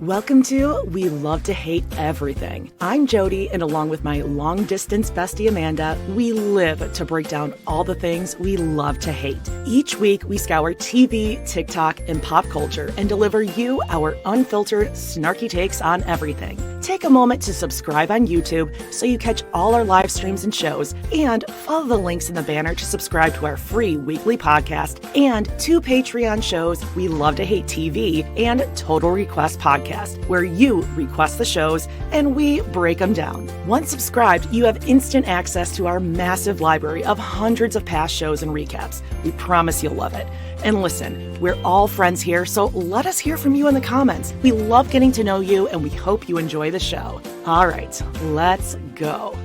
Welcome to We Love to Hate Everything. I'm Jody, and along with my long-distance bestie Amanda, we live to break down all the things we love to hate. Each week, we scour TV, TikTok, and pop culture and deliver you our unfiltered, snarky takes on everything. Take a moment to subscribe on YouTube so you catch all our live streams and shows, and follow the links in the banner to subscribe to our free weekly podcast and 2 Patreon shows, We Love to Hate TV and Total Request Podcast, where you request the shows and we break them down. Once subscribed, you have instant access to our massive library of hundreds of past shows and recaps. We promise you'll love it. And listen, we're all friends here, so let us hear from you in the comments. We love getting to know you, and we hope you enjoy the show. All right, let's go.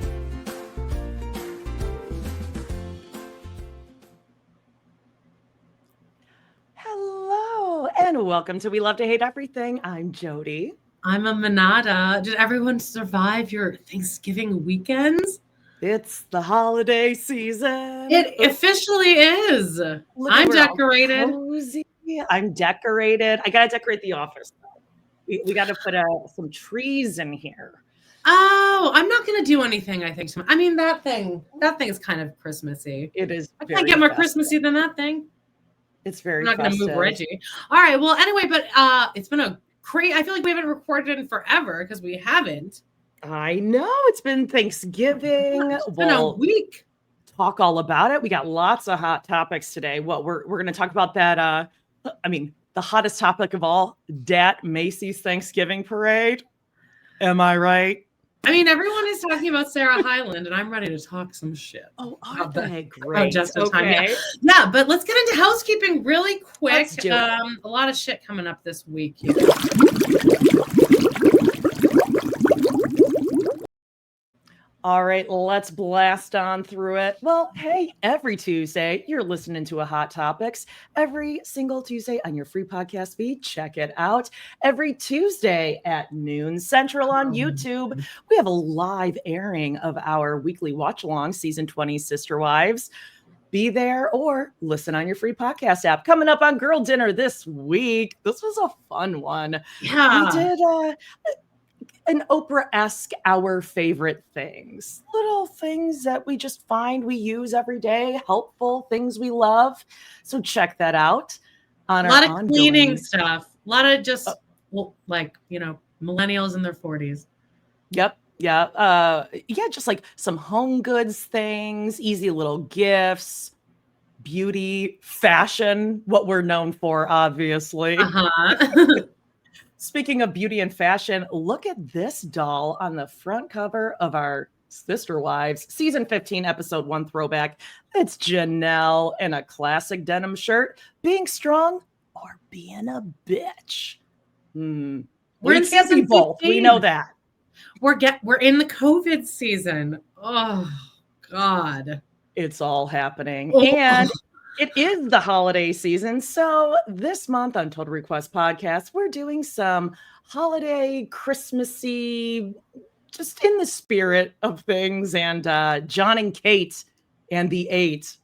Hello, and welcome to We Love to Hate Everything. I'm Jody. I'm Manada. Did everyone survive your Thanksgiving weekends? It's the holiday season. It officially is. I'm decorated. I'm decorated. I gotta decorate the office. We got to put some trees in here. Oh, I'm not gonna do anything. I think. I mean, that thing is kind of Christmassy. It is. I can't get more Christmassy than that thing. It's very. I'm not gonna move Reggie. All right. Well, anyway, but it's been a great. I feel like we haven't recorded in forever because we haven't. I know, it's been Thanksgiving. It's been a week. Talk all about it. We got lots of hot topics today. We're going to talk about that. The hottest topic of all, Macy's Thanksgiving parade. Am I right? I mean, everyone is talking about Sarah Hyland, and I'm ready to talk some shit. Oh, are they? Great. Just in time. Yeah, but let's get into housekeeping really quick. Let's do it. A lot of shit coming up this week. All right, let's blast on through it. Well, hey, every Tuesday, you're listening to a Hot Topics. Every single Tuesday on your free podcast feed, check it out. Every Tuesday at noon Central on YouTube, we have a live airing of our weekly watch-along, Season 20 Sister Wives. Be there or listen on your free podcast app. Coming up on Girl Dinner this week. This was a fun one. Yeah. We did an Oprah-esque Our Favorite Things. Little things that we just find we use every day, helpful things we love. So check that out. On a lot of cleaning stuff. A lot of just millennials in their 40s. Yep. Yeah. Just like some home goods things, easy little gifts, beauty, fashion, what we're known for, obviously. Speaking of beauty and fashion, look at this doll on the front cover of our Sister Wives Season 15, Episode 1 throwback. It's Jenelle in a classic denim shirt, being strong or being a bitch. We're in can't be both. We know that. We're in the COVID season. Oh, God. It's all happening. And it is the holiday season, so this month on Total Request Podcast, we're doing some holiday, Christmassy, just in the spirit of things. And John and Kate and the 8,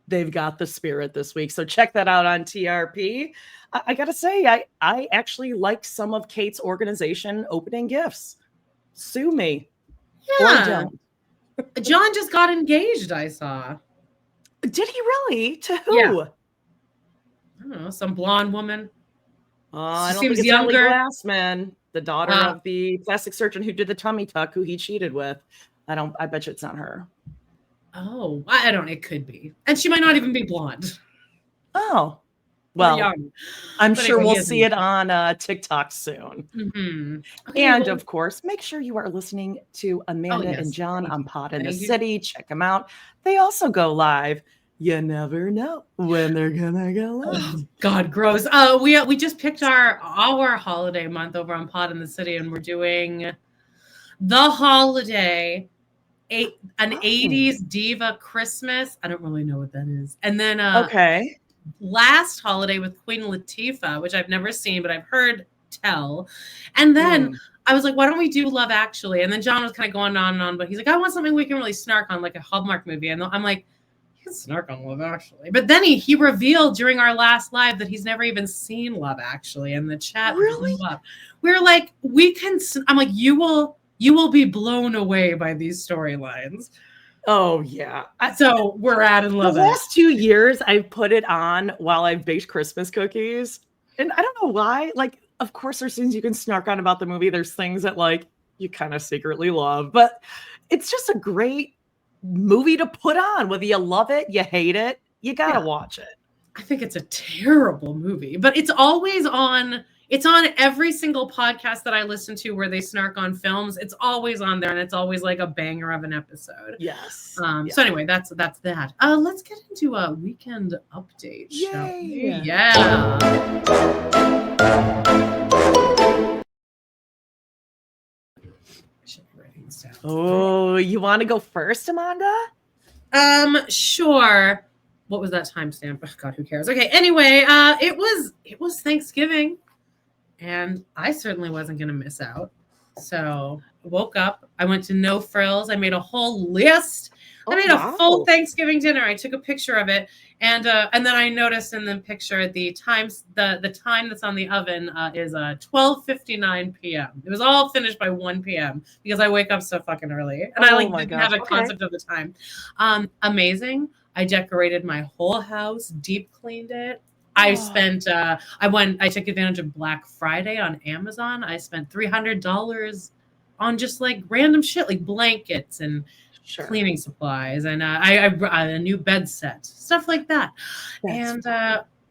they've got the spirit this week. So check that out on TRP. I got to say, I actually like some of Kate's organization opening gifts. Sue me. Yeah. Or don't. John just got engaged, I saw. Did he really? To who? Yeah. I don't know, some blonde woman. I don't seems think it's younger. Glassman, the daughter of the plastic surgeon who did the tummy tuck, who he cheated with. I bet you it's not her. Oh, I don't. It could be, and she might not even be blonde. Oh, well, I'm sure we'll see it on TikTok soon. Mm-hmm. And of course, make sure you are listening to Amanda and John on Pod in the City. Check them out. They also go live. You never know when they're gonna go live. Oh, God, gross. We just picked our holiday month over on Pod in the City, and we're doing the holiday, an 80s diva Christmas. I don't really know what that is. And then last holiday with Queen Latifah, which I've never seen, but I've heard tell. And then I was like, why don't we do Love Actually? And then John was kind of going on and on, but he's like, I want something we can really snark on, like a Hallmark movie. And I'm like, snark on Love Actually. But then he revealed during our last live that he's never even seen Love Actually, and the chat Really? blew up. We were like, I'm like, you will be blown away by these storylines. Oh yeah. So we're at and love the last 2 years I've put it on while I've baked Christmas cookies. And I don't know why. Like, of course, there's things you can snark on about the movie. There's things that like you kind of secretly love, but it's just a great movie to put on. Whether you love it, you hate it, you gotta watch it. I think it's a terrible movie, but it's always on. It's on every single podcast that I listen to where they snark on films. It's always on there, and it's always like a banger of an episode. Yes. So anyway, that's that. Let's get into a weekend update. Yay. Yeah. Oh, you want to go first, Amanda? Sure. What was that timestamp? Oh, God, who cares? Okay. Anyway, it was Thanksgiving. And I certainly wasn't going to miss out. So I woke up. I went to No Frills. I made a whole list. I made a full Thanksgiving dinner. I took a picture of it. And then I noticed in the picture the time that's on the oven is 12:59 p.m. It was all finished by 1 p.m. because I wake up so fucking early. And I didn't have a concept of the time. Amazing. I decorated my whole house, deep cleaned it. I spent, I took advantage of Black Friday on Amazon. I spent $300 on just like random shit, like blankets and cleaning supplies. And I brought a new bed set, stuff like that. And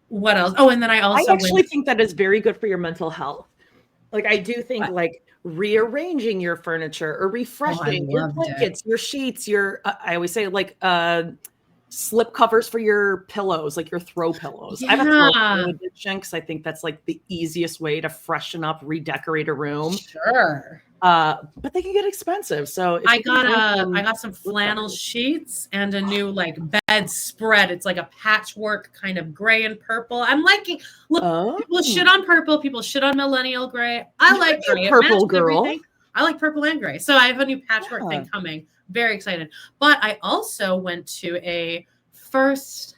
what else? Oh, and then I actually think that is very good for your mental health. Like, I do think like rearranging your furniture or refreshing your blankets, your sheets, I always say like, slip covers for your pillows, like your throw pillows. I have a throw pillow addiction because I think that's like the easiest way to freshen up, redecorate a room. Sure. But they can get expensive. So I got some flannel sheets and a new like bed spread. It's like a patchwork kind of gray and purple. I'm liking. Look, people shit on purple. People shit on millennial gray. I like gray. Purple girl. Everything. I like purple and gray. So I have a new patchwork thing coming. Very excited. But I also went to a first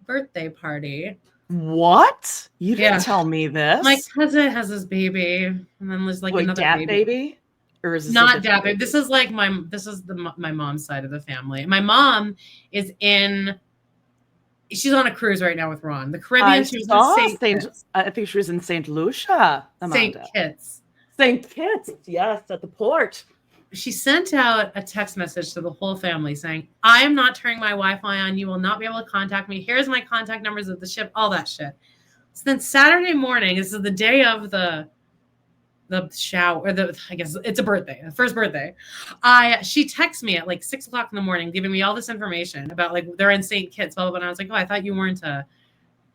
birthday party. What? You didn't tell me this. My cousin has this baby, and then there's like another baby. Or is this not dad baby? This is like my mom's side of the family. My mom is she's on a cruise right now with Ron. The Caribbean. She was in St. Kitts. I think she was in St. Lucia. St. Kitts. St. Kitts. Yes, at the port. She sent out a text message to the whole family saying, I am not turning my Wi-Fi on. You will not be able to contact me. Here's my contact numbers of the ship, all that shit. So then Saturday morning, this is the day of the shower, or I guess it's a birthday, the first birthday. She texts me at like 6 o'clock in the morning, giving me all this information about like they're in St. Kitts, blah, blah, blah. And I was like, oh, I thought you weren't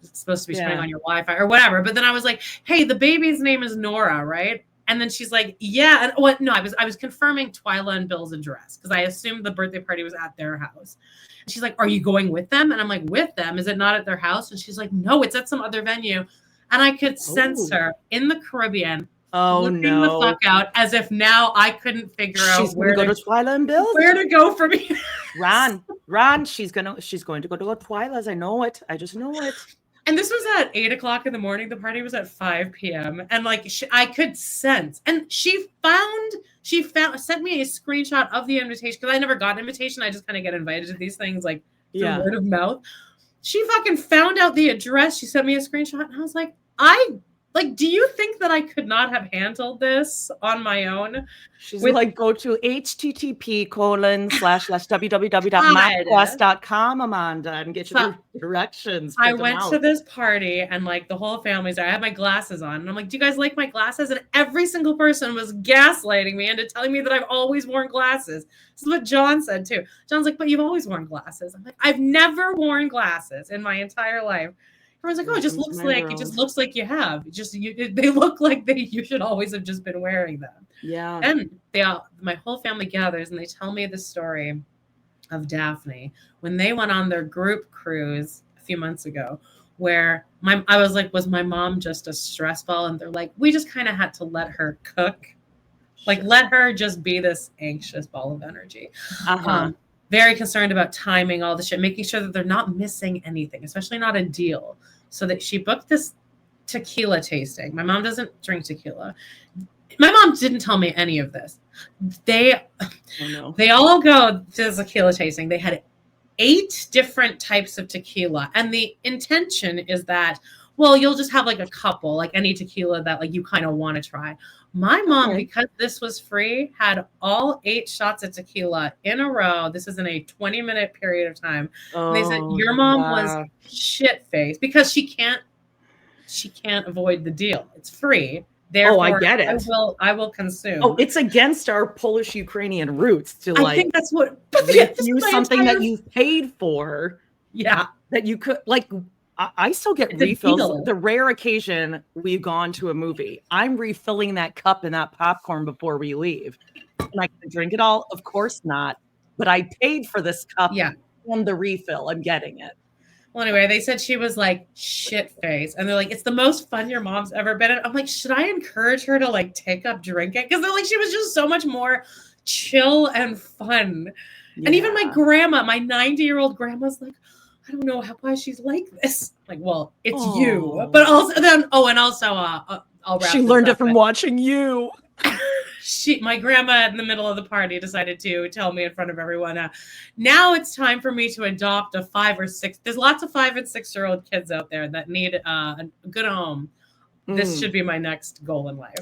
supposed to be turning on your Wi-Fi or whatever. But then I was like, hey, the baby's name is Nora, right? And then she's like, yeah. And no, I was confirming Twyla and Bill's address because I assumed the birthday party was at their house. And she's like, are you going with them? And I'm like, with them? Is it not at their house? And she's like, no, it's at some other venue. And I could sense her in the Caribbean flipping the fuck out as if now I couldn't figure out where to go to Twyla and Bill's. Where to go from here. Ron, she's going to go to Twyla's. I know it. I just know it. And this was at 8 o'clock in the morning. The party was at 5 p.m. And like I could sense. And she sent me a screenshot of the invitation because I never got an invitation. I just kind of get invited to these things like through word of mouth. She fucking found out the address. She sent me a screenshot, and I was like, do you think that I could not have handled this on my own? She's like, go to http://www.mapquest.com, Amanda, and get your directions. I went to this party and like the whole family's there. I had my glasses on and I'm like, do you guys like my glasses? And every single person was gaslighting me into telling me that I've always worn glasses. This is what John said too. John's like, but you've always worn glasses. I'm like, I've never worn glasses in my entire life. Everyone's like, oh, it just looks like you have. They look like you should always have just been wearing them. Yeah. And my whole family gathers and they tell me the story of Daphne when they went on their group cruise a few months ago, where I was like, was my mom just a stress ball? And they're like, we just kind of had to let her cook, like let her just be this anxious ball of energy. very concerned about timing all the shit, making sure that they're not missing anything, especially not a deal. So that she booked this tequila tasting. My mom doesn't drink tequila. My mom didn't tell me any of this. They all go to the tequila tasting. They had 8 different types of tequila. And the intention is that, well, you'll just have like a couple, like any tequila that like you kind of want to try. My mom, because this was free, had all 8 shots of tequila in a row. This is in a 20-minute period of time. And they said your mom was shit-faced because she can't avoid the deal. It's free. Therefore, I get it. I will consume. Oh, it's against our Polish-Ukrainian roots to I think that's what refuse something that you paid for. Yeah. That you could like. I still get refills. The rare occasion we've gone to a movie, I'm refilling that cup and that popcorn before we leave. And I can drink it all? Of course not. But I paid for this cup and the refill. I'm getting it. Well, anyway, they said she was like shit face. And they're like, it's the most fun your mom's ever been in. I'm like, should I encourage her to like take up drinking? Because they're like, she was just so much more chill and fun. Yeah. And even my grandma, my 90-year-old grandma's like, I don't know why she's like this. Like, well, it's you. But also then, I'll wrap she learned it from watching you. My grandma in the middle of the party decided to tell me in front of everyone, now it's time for me to adopt a 5 or 6. There's lots of 5 and 6-year-old kids out there that need a good home. This should be my next goal in life.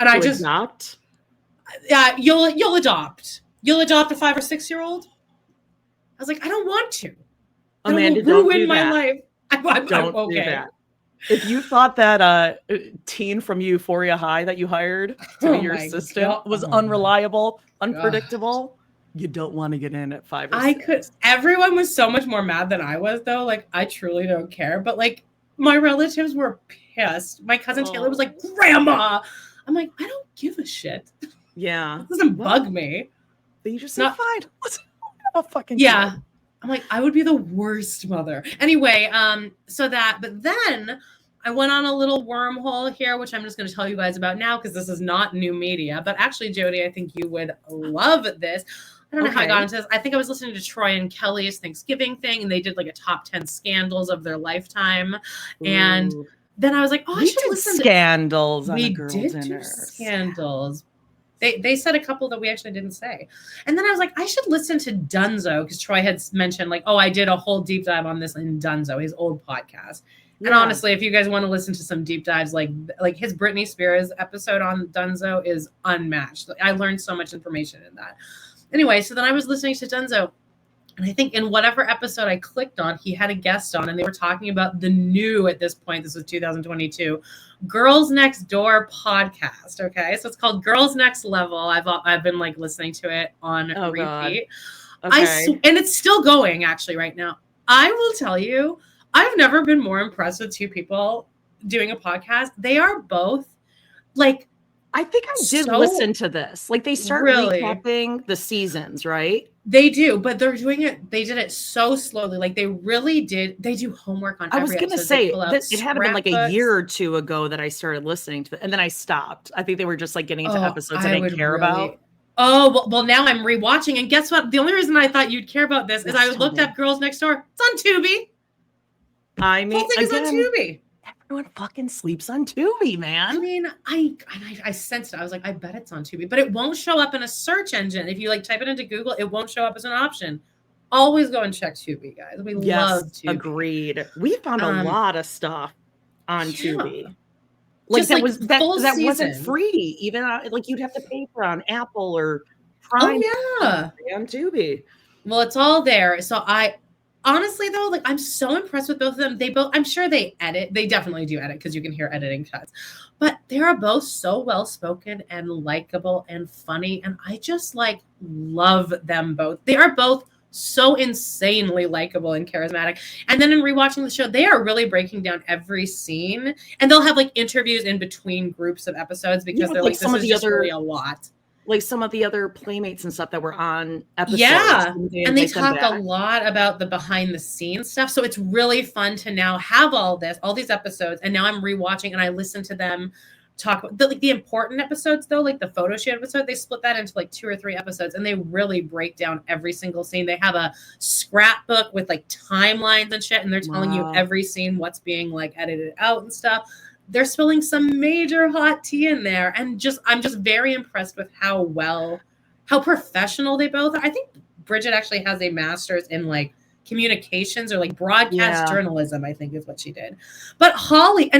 And I just adopt. Yeah, you'll adopt. You'll adopt a 5 or 6-year-old. I was like, I don't want to. Amanda, don't ruin do my that. life. Don't do that. If you thought that teen from Euphoria High that you hired to be your assistant was unreliable, unpredictable, you don't want to get in at 5 or 6. Everyone was so much more mad than I was, though. Like, I truly don't care. But like, my relatives were pissed. My cousin Taylor was like, Grandma. I'm like, I don't give a shit. Yeah. It doesn't bug me. But you just say, fine. Let's have a fucking yeah. kid. I'm like, I would be the worst mother. Anyway, but then I went on a little wormhole here, which I'm just going to tell you guys about now because this is not new media. But actually, Jody, I think you would love this. I don't know how I got into this. I think I was listening to Troy and Kelly's Thanksgiving thing, and they did like a top 10 scandals of their lifetime. And then I was like, I should listen to scandals. We did do scandals. They said a couple that we actually didn't say. And then I was like, I should listen to Dunzo because Troy had mentioned like, I did a whole deep dive on this in Dunzo, his old podcast. Yeah. And honestly, if you guys want to listen to some deep dives, like his Britney Spears episode on Dunzo is unmatched. I learned so much information in that. Anyway, so then I was listening to Dunzo. And I think in whatever episode I clicked on, he had a guest on and they were talking about the new, at this point, this was 2022, Girls Next Door podcast. Okay. So it's called Girls Next Level. I've been like listening to it on repeat. Okay. And it's still going actually right now. I will tell you, I've never been more impressed with 2 people doing a podcast. They are both like, I think I did listen to this. Like they start recapping the seasons, right? They do, but they're doing it. They did it so slowly. Like they really did. They do homework on. I was going to say it had been like a year or 2 ago that I started listening to it, and then I stopped. I think they were just like getting into episodes I didn't care about. Oh well, now I'm rewatching, and guess what? The only reason I thought you'd care about this is I looked up Girls Next Door. It's on Tubi. I mean, it's on Tubi. Everyone fucking sleeps on Tubi, man. I mean, I sensed it. I was like, I bet it's on Tubi, but it won't show up in a search engine. If you like type it into Google, it won't show up as an option. Always go and check Tubi, guys. We love Tubi. Agreed. We found a lot of stuff on Tubi. Like that wasn't free. Even like you'd have to pay for on Apple or Prime. Oh yeah, on Tubi. Well, it's all there. So honestly, though, like I'm so impressed with both of them. I'm sure they edit. They definitely do edit because you can hear editing cuts. But they are both so well spoken and likable and funny, and I just like love them both. They are both so insanely likable and charismatic. And then in rewatching the show, they are really breaking down every scene, and they'll have like interviews in between groups of episodes because they're like this is just really a lot. Like some of the other Playmates and stuff that were on episodes. Yeah. And they talk a lot about the behind the scenes stuff. So it's really fun to now have all these episodes. And now I'm rewatching and I listen to them talk about the important episodes though, like the photo shoot episode, they split that into like 2 or 3 episodes and they really break down every single scene. They have a scrapbook with like timelines and shit, and they're telling you every scene, what's being like edited out and stuff. They're spilling some major hot tea in there, and I'm just very impressed with how professional they both are. I think Bridget actually has a master's in like communications or like broadcast journalism, I think is what she did. But Holly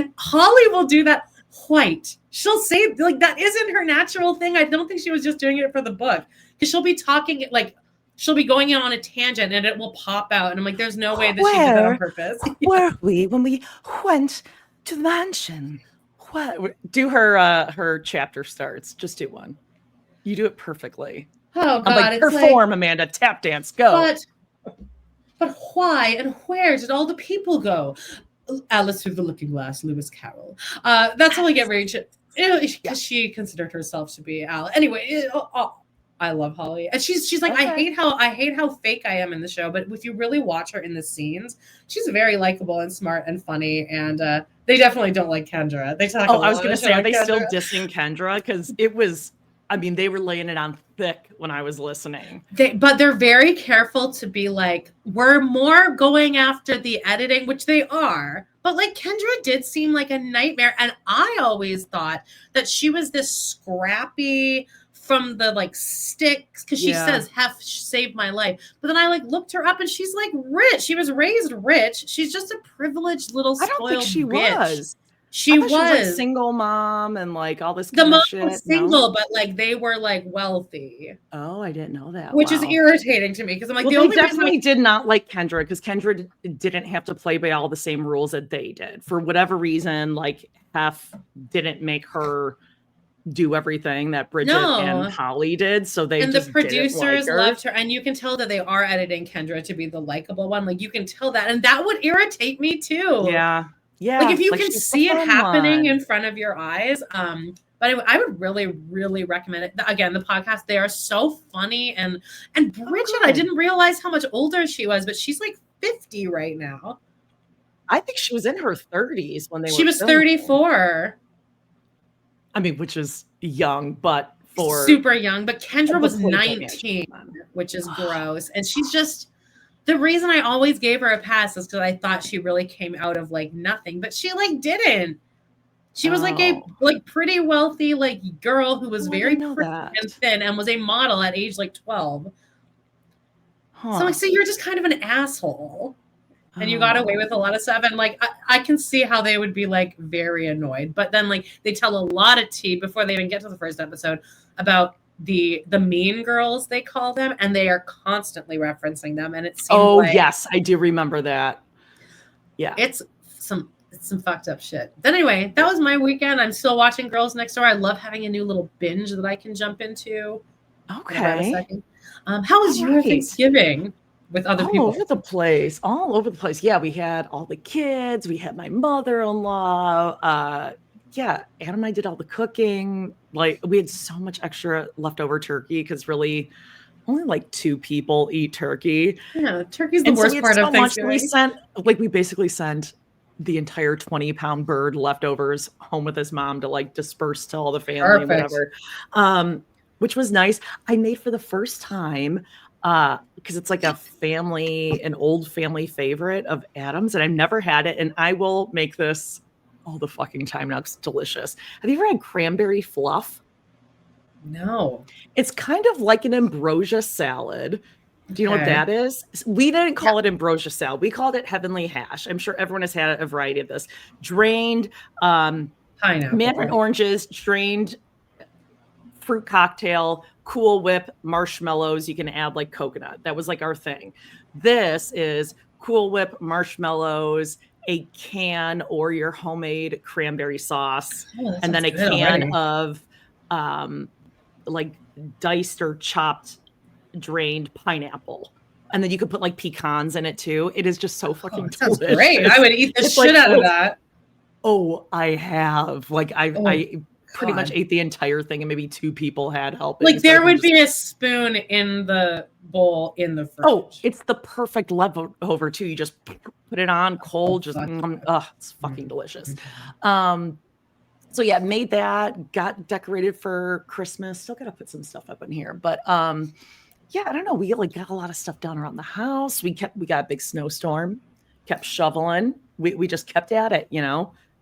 will do that quite. She'll say like that isn't her natural thing. I don't think she was just doing it for the book, because she'll be talking like she'll be going in on a tangent and it will pop out, and I'm like, there's no way that she did that on purpose. Were we when we went to the mansion? What? Do her chapter starts. Just do one. You do it perfectly. Oh God! I'm like, perform, like, Amanda. Tap dance. Go. But why and where did all the people go? Alice through the looking glass, Lewis Carroll. That's only get Rachel, because she considered herself to be Alice. Anyway, I love Holly, and she's like, I hate how fake I am in the show, but if you really watch her in the scenes, she's very likable and smart and funny. And they definitely don't like Kendra. They talk. I was going to say, are they still dissing Kendra? Because it was. I mean, they were laying it on thick when I was listening. But they're very careful to be like, we're more going after the editing, which they are. But like Kendra did seem like a nightmare. And I always thought that she was this scrappy from the like sticks, because she says, "Hef saved my life." But then I like looked her up and she's like rich. She was raised rich. She's just a privileged little spoiled I don't think she bitch. Was. She was like single mom and like all this. The mom shit, was single, but like they were like wealthy. Oh, I didn't know that. Which is irritating to me, because I'm like, they definitely did not like Kendra, because Kendra didn't have to play by all the same rules that they did. For whatever reason, like Hef didn't make her do everything that Bridget and Holly did. So they and just the producers loved her, and you can tell that they are editing Kendra to be the likable one. Like you can tell that, and that would irritate me too. Yeah. Yeah, like if you can see it happening in front of your eyes. But I would really, really recommend it. Again, the podcast, they are so funny. And Bridget, I didn't realize how much older she was, but she's like 50 right now. I think she was in her 30s when she was 34. I mean, which is young, but for super young. But Kendra was 19, which is gross. And she's just. The reason I always gave her a pass is because I thought she really came out of like nothing, but she like didn't. She was like a like pretty wealthy like girl who was very pretty and thin and was a model at age like 12. So like, so you're just kind of an asshole, and you got away with a lot of stuff. And like I can see how they would be like very annoyed, but then like they tell a lot of tea before they even get to the first episode about the mean girls, they call them, and they are constantly referencing them. And it seems yes, I do remember that. Yeah, it's some fucked up shit. But anyway, that was my weekend. I'm still watching Girls Next Door. I love having a new little binge that I can jump into. Okay. How was your Thanksgiving with other people? All over the place. Yeah, we had all the kids. We had my mother-in-law. Yeah, Adam and I did all the cooking. Like, we had so much extra leftover turkey, because really only like 2 people eat turkey. Yeah, turkey's the worst part of Thanksgiving. We basically sent the entire 20-pound bird leftovers home with his mom to like disperse to all the family and whatever, which was nice. I made for the first time, because it's like an old family favorite of Adam's, and I've never had it, and I will make this all the fucking time now. It's delicious. Have you ever had cranberry fluff? No. It's kind of like an ambrosia salad. Do you know what that is? We didn't call it ambrosia salad. We called it heavenly hash. I'm sure everyone has had a variety of this. Drained pineapple, mandarin oranges, drained fruit cocktail, Cool Whip, marshmallows. You can add like coconut. That was like our thing. This is Cool Whip, marshmallows, a can or your homemade cranberry sauce, and then a can of like diced or chopped drained pineapple, and then you could put like pecans in it too. It is just so fucking delicious. Great. I would eat the shit out of that. I have I pretty much ate the entire thing, and maybe 2 people had help. Like there would be a spoon in the bowl in the fridge. It's the perfect leftover too. You just put it on cold, it's fucking delicious. So yeah, made that, got decorated for Christmas. Still got to put some stuff up in here, but yeah, I don't know. We like got a lot of stuff done around the house. We got a big snowstorm, kept shoveling. We just kept at it,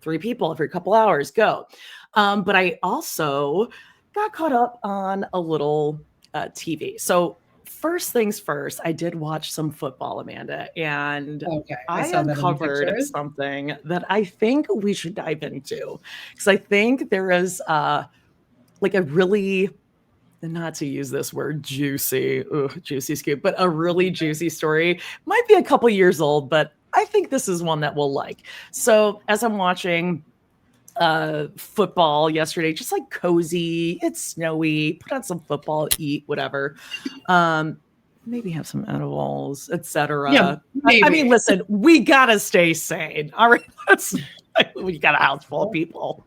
3 people every couple hours, go. But I also got caught up on a little TV. So first things first, I did watch some football, Amanda, and I uncovered something that I think we should dive into, because I think there is like a really, not to use this word, juicy scoop, but a really juicy story. Might be a couple years old, but I think this is one that we'll like. So as I'm watching football yesterday, just like cozy, it's snowy, put on some football, eat, whatever. Maybe have some edibles, etc. Yeah, I mean, listen, we gotta stay sane. All right, we got a house full of people.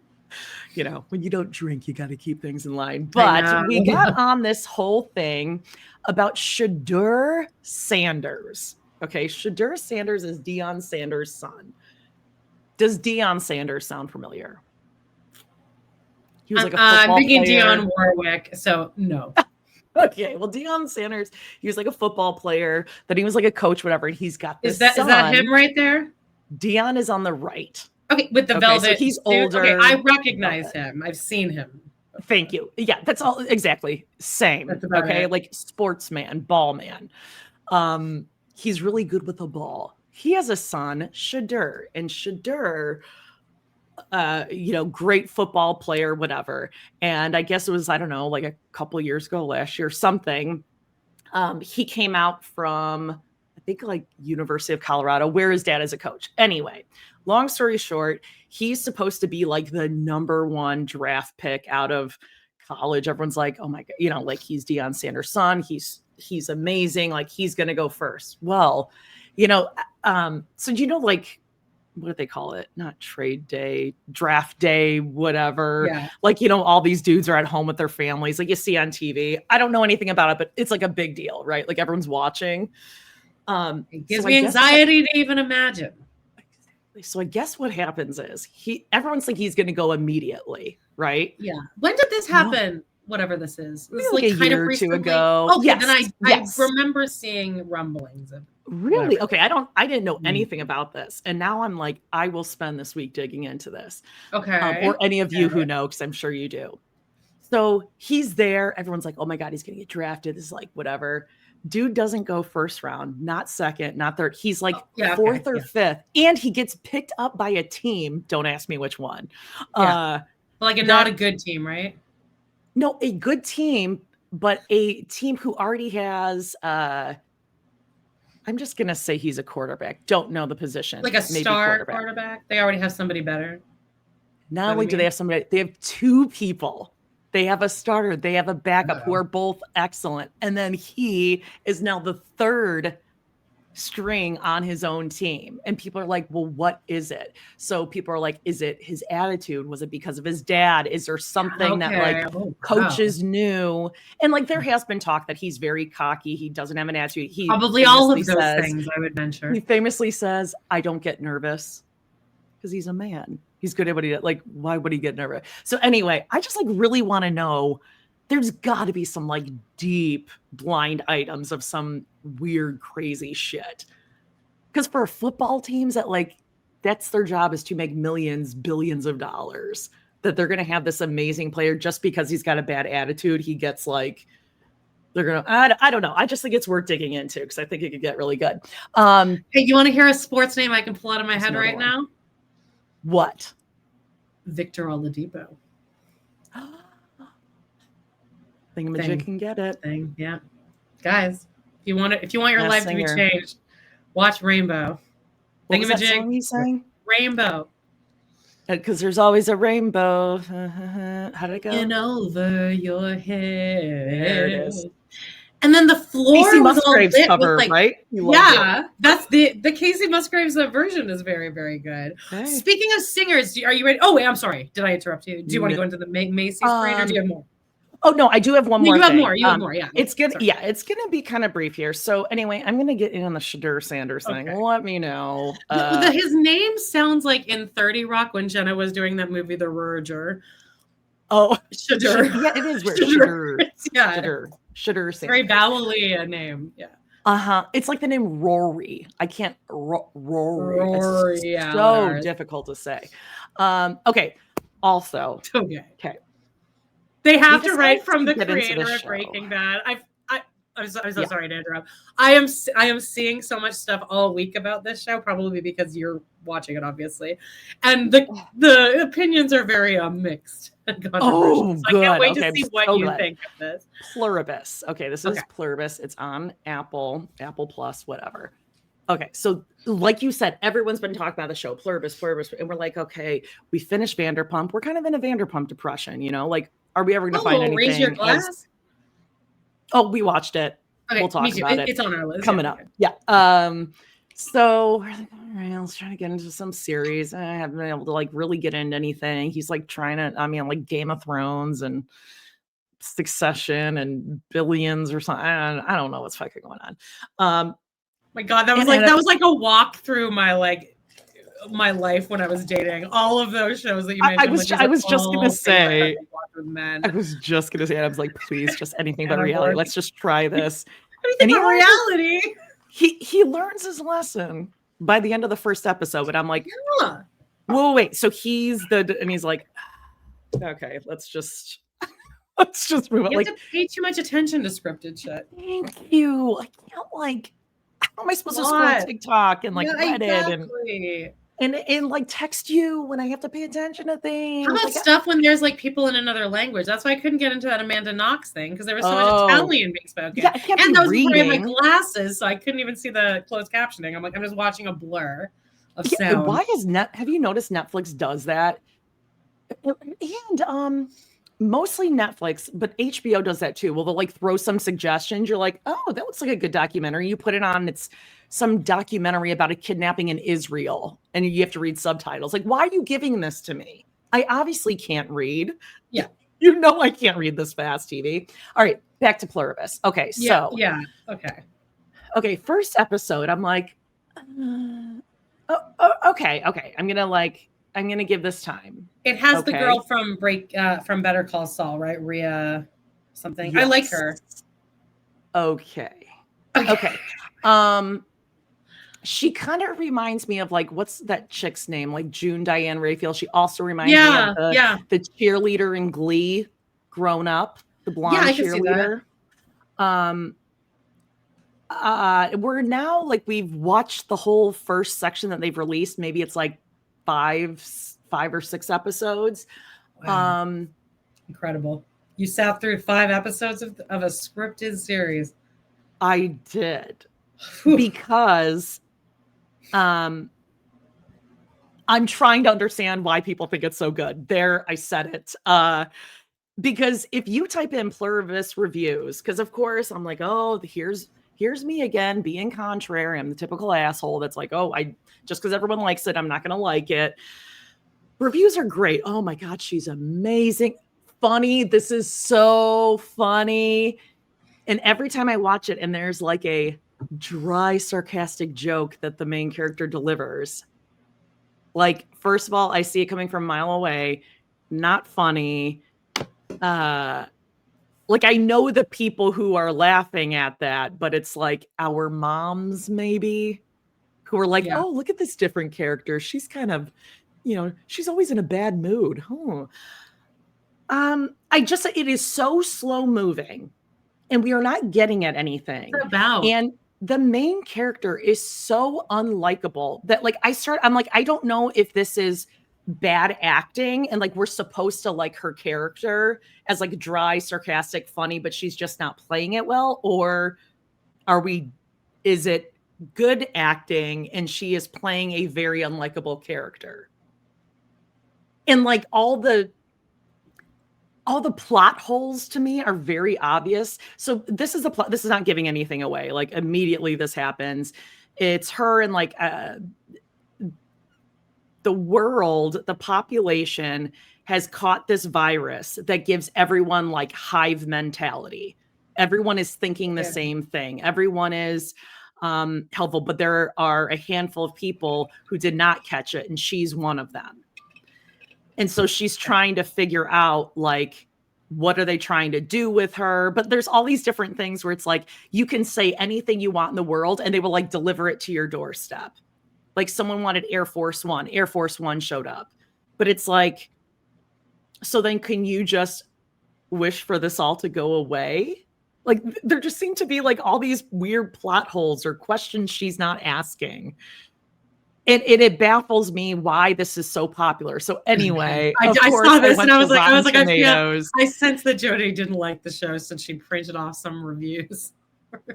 When you don't drink, you got to keep things in line. But we got on this whole thing about Shedeur Sanders. Okay, Shedeur Sanders is Deion Sanders' son. Does Deion Sanders sound familiar? He was like a football I'm thinking player. Dionne Warwick, so no. Okay, well, Deion Sanders, he was like a football player. Then he was like a coach, whatever. And he's got this. Is that him right there? Deion is on the right. Okay, with the velvet. So he's older. Okay, I recognize him. I've seen him. Thank you. Yeah, that's all exactly same. Okay, like sportsman, ball man. He's really good with the ball. He has a son, Shedeur, and Shedeur, great football player, whatever. And I guess it was, I don't know, like a couple years ago, last year, something. He came out from, I think, like University of Colorado, where his dad is a coach. Anyway, long story short, he's supposed to be like the number 1 draft pick out of college. Everyone's like, oh my God, like he's Deion Sanders' son. He's amazing. Like he's going to go first. Well, so like, what do they call it? Not trade day, draft day, whatever. Yeah. Like, all these dudes are at home with their families. Like you see on TV. I don't know anything about it, but it's like a big deal, right? Like everyone's watching. It gives me anxiety to even imagine. So I guess what happens is everyone's like he's going to go immediately, right? Yeah. When did this happen? No. Whatever this is. It was like a year or 2 ago. Okay, yes, then I remember seeing rumblings of. Really? Okay, I didn't know anything about this, and now I'm like, I will spend this week digging into this. Okay. Or any of you who know, because I'm sure you do. So he's there. Everyone's like, oh my God, he's going to get drafted. This is like whatever. Dude doesn't go first round, not second, not third. He's like 4th or 5th, and he gets picked up by a team. Don't ask me which one. Yeah. Not a good team, right? No, a good team, but a team who already has. I'm just gonna say he's a quarterback. Don't know the position. Like a star quarterback. They already have somebody better. Not only do they have somebody, they have 2 people. They have a starter. They have a backup who are both excellent. And then he is now the 3rd string on his own team. And people are like, well, what is it? So people are like, is it his attitude? Was it because of his dad? Is there something that like coaches knew? And like there has been talk that he's very cocky. He doesn't have an attitude. He probably all of those things, I would venture. He famously says, I don't get nervous because he's a man. He's good at what he does. Like, why would he get nervous? So anyway, I just like really want to know, there's got to be some like deep blind items of some weird, crazy shit. Because for football teams that like, that's their job, is to make millions, billions of dollars, that they're going to have this amazing player just because he's got a bad attitude. He gets like, they're going to, I don't know. I just think it's worth digging into because I think it could get really good. Hey, you want to hear a sports name I can pull out of my head right now? What? Victor Oladipo. Thingamajig can get it. Yeah, guys, if you want your life to be changed, watch Rainbow. What was that song you sang? Rainbow. Because there's always a rainbow. How did it go? In over your head. There it is. And then the floor Casey was all lit cover, with like, right? Yeah, that's the Casey Musgraves version is very, very good. Okay. Speaking of singers, are you ready? Oh, wait, I'm sorry. Did I interrupt you? Do you want to go into the Macy's parade or do you have more? Oh no, I do have one more. You have thing. more. You have more. Yeah. It's gonna be kind of brief here. So anyway, I'm gonna get in on the Shadur Sanders thing. Okay. Let me know. His name sounds like in 30 Rock when Jenna was doing that movie, The Roger. Oh, Shadur. Yeah, it is weird. Shadur. Yeah. Shadur Sanders. Very vowely a name. Yeah. It's like the name Rory. I can't Rory. It's yeah, so difficult to say. Okay. Also, okay. They have to write from the creator of show. Breaking Bad. I'm so sorry to interrupt. I am seeing so much stuff all week about this show, probably because you're watching it, obviously, and the opinions are very mixed. Oh, so good. I can't wait to see what you think of this. Pluribus. Okay, this is Pluribus. It's on Apple Plus, whatever. Okay, so like you said, everyone's been talking about the show, Pluribus, and we're like, okay, we finished Vanderpump. We're kind of in a Vanderpump depression, you know? Like, are we ever going to find anything? Raise your glass? We watched it. Okay, we'll talk about it. It's on our list. Coming up. Yeah. So we're like, all right, let's try to get into some series. I haven't been able to like really get into anything. He's like like Game of Thrones and Succession and Billions or something. I don't know what's fucking going on. My God, that was like a walk through my life when I was dating. All of those shows that you mentioned. I was just gonna say, I was like, please, just anything but reality. Let's just try this. Anything but reality. He learns his lesson by the end of the first episode, but I'm like, whoa, wait. So he's like, okay, let's just move on. You have to pay too much attention to scripted shit. Thank you. I can't how am I supposed to scroll TikTok and Reddit and like text you when I have to pay attention to things? How about stuff when there's like people in another language? That's why I couldn't get into that Amanda Knox thing because there was so much Italian being spoken. Yeah, I can't and be I was reading. wearing my glasses, so I couldn't even see the closed captioning. I'm like, I'm just watching a blur of sound. Why is have you noticed Netflix does that? And mostly Netflix, but HBO does that too. Well, they'll like throw some suggestions. You're like, oh, that looks like a good documentary. You put it on, it's some documentary about a kidnapping in Israel, and you have to read subtitles. Like, why are you giving this to me? I obviously can't read. Yeah. You know I can't read this fast, TV. All right, back to Pluribus. Okay, so. Yeah, okay. Okay, first episode, I'm like, okay. I'm gonna give this time. It has the girl from from Better Call Saul, right? Rhea something. Yes. I like her. Okay. She kind of reminds me of like, what's that chick's name? Like June Diane Raphael. She also reminds me of the cheerleader in Glee, grown up, the blonde cheerleader. We're now like, we've watched the whole first section that they've released. Maybe it's like 5 or 6 episodes. Wow. Incredible. You sat through 5 episodes of a scripted series. I did. Because I'm trying to understand why people think it's so good. There, I said it. Because if you type in Pluribus reviews, because of course I'm like, oh, here's me again being contrary. I'm the typical asshole that's like, oh, just because everyone likes it, I'm not going to like it. Reviews are great. Oh my God, she's amazing. Funny. This is so funny. And every time I watch it and there's like a dry, sarcastic joke that the main character delivers, like, first of all, I see it coming from a mile away. Not funny. Like, I know the people who are laughing at that, but it's like our moms maybe who are like, oh, look at this different character. She's kind of, she's always in a bad mood. It is so slow moving and we are not getting at anything. What's it about? And the main character is so unlikable that like, I'm like, I don't know if this is bad acting and like we're supposed to like her character as like dry, sarcastic, funny, but she's just not playing it well, or is it good acting and she is playing a very unlikable character? And like all the plot holes to me are very obvious. So this is the plot. This is not giving anything away. Like immediately this happens. It's her and like the world, the population has caught this virus that gives everyone like hive mentality. Everyone is thinking the same thing. Everyone is helpful, but there are a handful of people who did not catch it, and she's one of them. And so she's trying to figure out, like, what are they trying to do with her? But there's all these different things where it's like, you can say anything you want in the world and they will like deliver it to your doorstep. Like someone wanted Air Force One. Air Force One showed up. But it's like, so then can you just wish for this all to go away? Like there just seem to be like all these weird plot holes or questions she's not asking. And it baffles me why this is so popular. So anyway, I saw this and I was like, I sense that Jody didn't like the show since she printed off some reviews.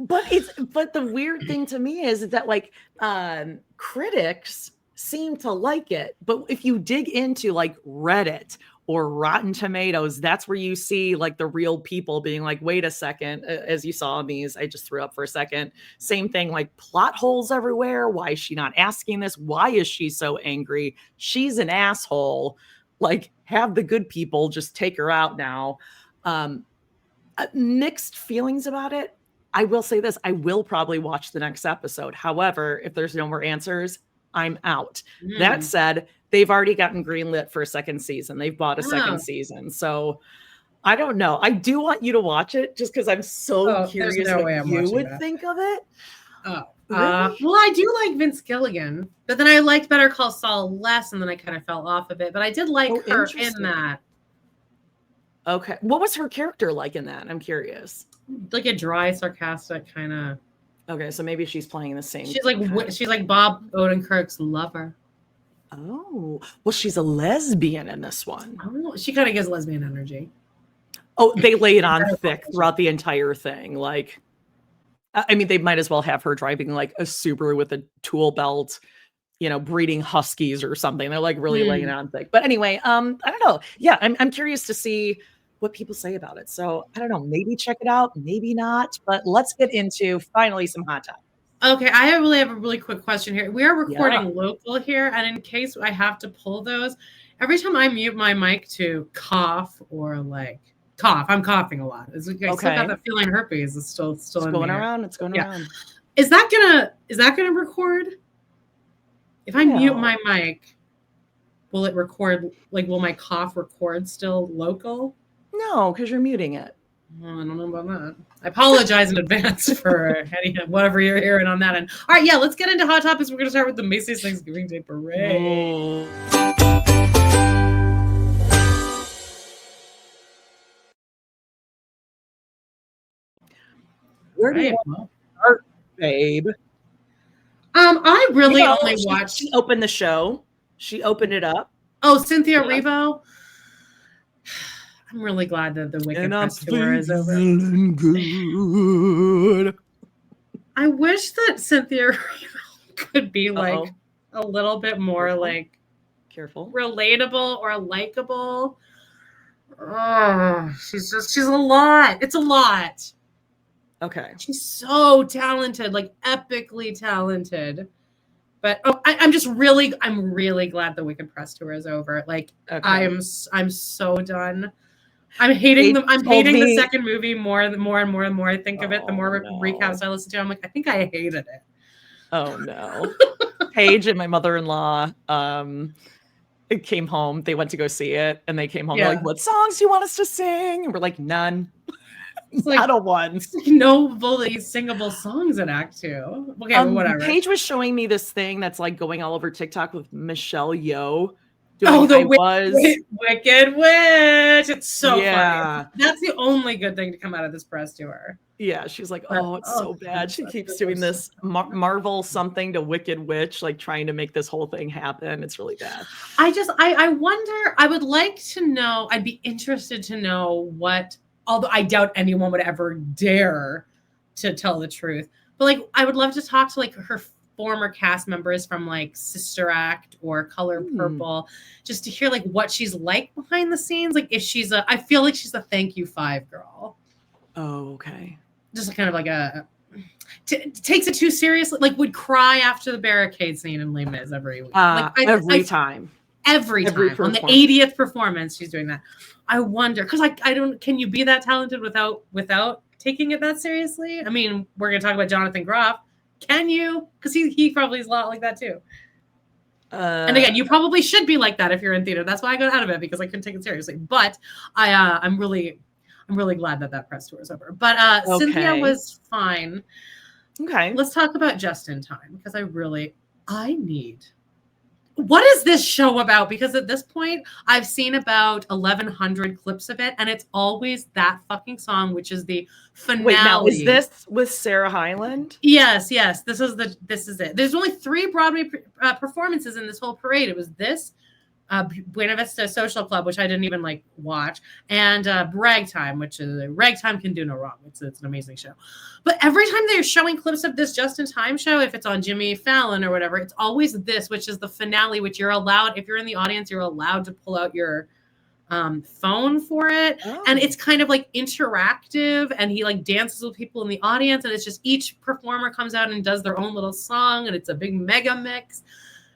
But the weird thing to me is that like critics seem to like it. But if you dig into like Reddit or Rotten Tomatoes, that's where you see like the real people being like, wait a second, as you saw in these, I just threw up for a second. Same thing, like plot holes everywhere. Why is she not asking this? Why is she so angry? She's an asshole. Like have the good people just take her out now. Mixed feelings about it. I will say this, I will probably watch the next episode. However, if there's no more answers, I'm out. That said, they've already gotten greenlit for a second season. They've bought a second season. So I don't know. I do want you to watch it just because I'm so curious what you would think of it. Really? Well, I do like Vince Gilligan, but then I liked Better Call Saul less, and then I kind of fell off of it. But I did like her in that. Okay. What was her character like in that? I'm curious. Like a dry, sarcastic kind of. Okay, so maybe she's playing the same. She's like Bob Odenkirk's lover. Oh, well, she's a lesbian in this one. Oh, she kind of gives lesbian energy. Oh, they lay it on thick throughout the entire thing. Like, I mean, they might as well have her driving like a Subaru with a tool belt, you know, breeding huskies or something. They're like really laying it on thick. But anyway, I don't know. Yeah, I'm curious to see what people say about it. So I don't know, maybe check it out, maybe not. But let's get into finally some hot topics. Okay, I have a really quick question here. We are recording local here, and in case I have to pull those, every time I mute my mic to cough or like cough, I'm coughing a lot. I still got that feeling herpes is still it's going around. It's going around. Is that gonna record? If I mute my mic, will it record? Like, will my cough record still local? No, because you're muting it. Well, I don't know about that. I apologize in advance for whatever you're hearing on that end. All right, let's get into hot topics. We're going to start with the Macy's Thanksgiving Day Parade. Where do you want to start, babe? I really only watched. She opened the show. She opened it up. Oh, Cynthia Erivo. I'm really glad that the Wicked press tour is over. Good. I wish that Cynthia Erivo could be like a little bit more like relatable or likable. Oh, she's a lot. It's a lot. Okay. She's so talented, like epically talented. But I'm really glad the Wicked press tour is over. Like I'm so done. I'm hating them. I'm hating the second movie more and more I think of it. The more recaps I listen to, I'm like, I think I hated it. Oh no. Paige and my mother-in-law came home. They went to go see it, and they came home. They're like, "What songs do you want us to sing?" And we're like, "None." It's like, not a one. No fully singable songs in Act 2. Okay, whatever. Paige was showing me this thing that's like going all over TikTok with Michelle Yeoh. Wicked Witch. It's so funny. That's the only good thing to come out of this press tour. Yeah, she's like, it's so bad. She keeps doing this Marvel something to Wicked Witch, like trying to make this whole thing happen. It's really bad. I wonder, I would like to know, I'd be interested to know what, although I doubt anyone would ever dare to tell the truth, but like, I would love to talk to like her former cast members from like Sister Act or Color Purple, just to hear like what she's like behind the scenes. Like if I feel like she's a Thank You 5 girl. Oh, okay. Just kind of like takes it too seriously. Like would cry after the barricade scene in Les Mis every week. Every time. Every time on the 80th performance, she's doing that. I wonder because I don't. Can you be that talented without taking it that seriously? I mean, we're gonna talk about Jonathan Groff. Can you? Because he probably is a lot like that too. And again, you probably should be like that if you're in theater. That's why I got out of it because I couldn't take it seriously. But I'm really glad that press tour is over. But Cynthia was fine. Okay, let's talk about Just in Time because I need. What is this show about? Because at this point, I've seen about 1,100 clips of it, and it's always that fucking song, which is the finale. Wait, now is this with Sarah Hyland? Yes. This is it. There's only 3 Broadway performances in this whole parade. It was this, Buena Vista Social Club, which I didn't even watch, and Ragtime, which is Ragtime can do no wrong. It's an amazing show. But every time they're showing clips of this Just in Time show, if it's on Jimmy Fallon or whatever, it's always this, which is the finale, which you're allowed, if you're in the audience, you're allowed to pull out your phone for it. And it's kind of interactive, and he dances with people in the audience, and it's just each performer comes out and does their own little song, and it's a big mega mix.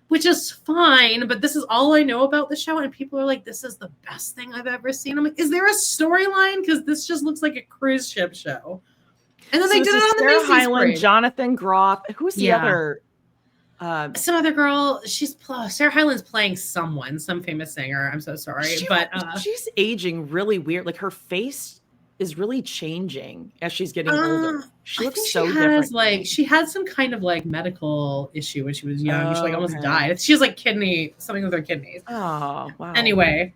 Which is fine, but this is all I know about the show, and people are like, this is the best thing I've ever seen. I'm like, is there a storyline? Because this just looks like a cruise ship show. And then they did it on the Macy's Hyland, parade. Jonathan Groff. Who's the other? Some other girl. Sarah Hyland's playing some famous singer. I'm so sorry. But she's aging really weird. Her face is really changing as she's getting older. She looks so different. She had some kind of medical issue when she was young. She almost died. She has something with her kidneys. Oh, wow. Anyway,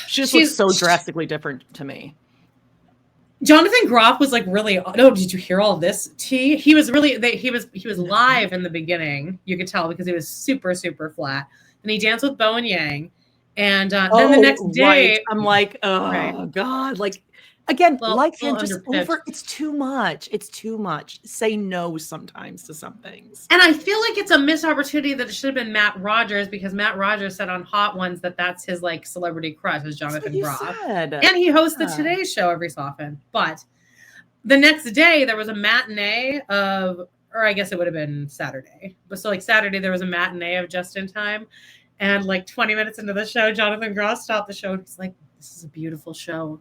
she just looks so drastically different to me. Jonathan Groff was really. No, did you hear all of this? He was really. He was live in the beginning. You could tell because he was super super flat. And he danced with Bo and Yang. And then the next day, I'm God, again, him, just over. It's too much. It's too much. Say no sometimes to some things. And I feel like it's a missed opportunity that it should have been Matt Rogers, because Matt Rogers said on Hot Ones that that's his celebrity crush is Jonathan Groff. And he hosts the Today Show every so often. But the next day there was a matinee or I guess it would have been Saturday. But so Saturday there was a matinee of Just in Time. And 20 minutes into the show, Jonathan Groff stopped the show. And he's like, this is a beautiful show.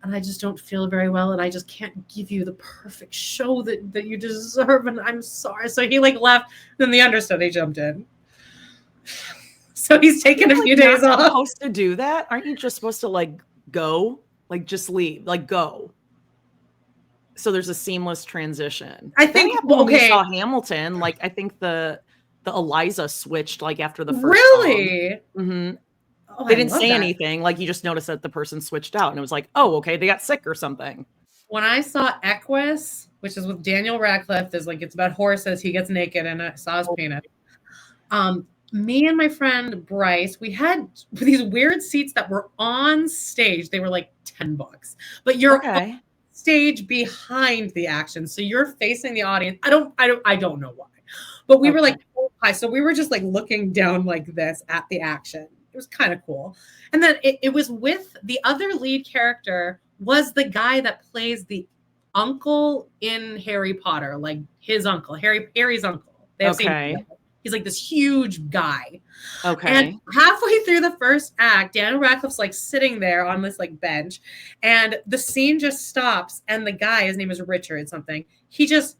And I just don't feel very well, and I just can't give you the perfect show that you deserve, and I'm sorry. So he left, then the understudy jumped in. So he's taking a few days off. Supposed to do that? Aren't you just supposed to go, just leave, go? So there's a seamless transition. I think when we saw Hamilton, I think the Eliza switched after the first. Really? Song. Mm-hmm. Oh, they didn't say anything. You just noticed that the person switched out, and it was oh, okay, they got sick or something. When I saw Equus, which is with Daniel Radcliffe, it's about horses. He gets naked and I saw his penis. Me and my friend Bryce, we had these weird seats that were on stage. They were $10, but you're on stage behind the action, so you're facing the audience. I don't know why, but we were high, so we were just looking down this at the action. It was kind of cool. And then it was with the other lead character was the guy that plays the uncle in Harry Potter, his uncle, Harry's uncle. They have same. He's this huge guy. Okay. And halfway through the first act, Daniel Radcliffe's sitting there on this bench, and the scene just stops, and the guy, his name is Richard something, he just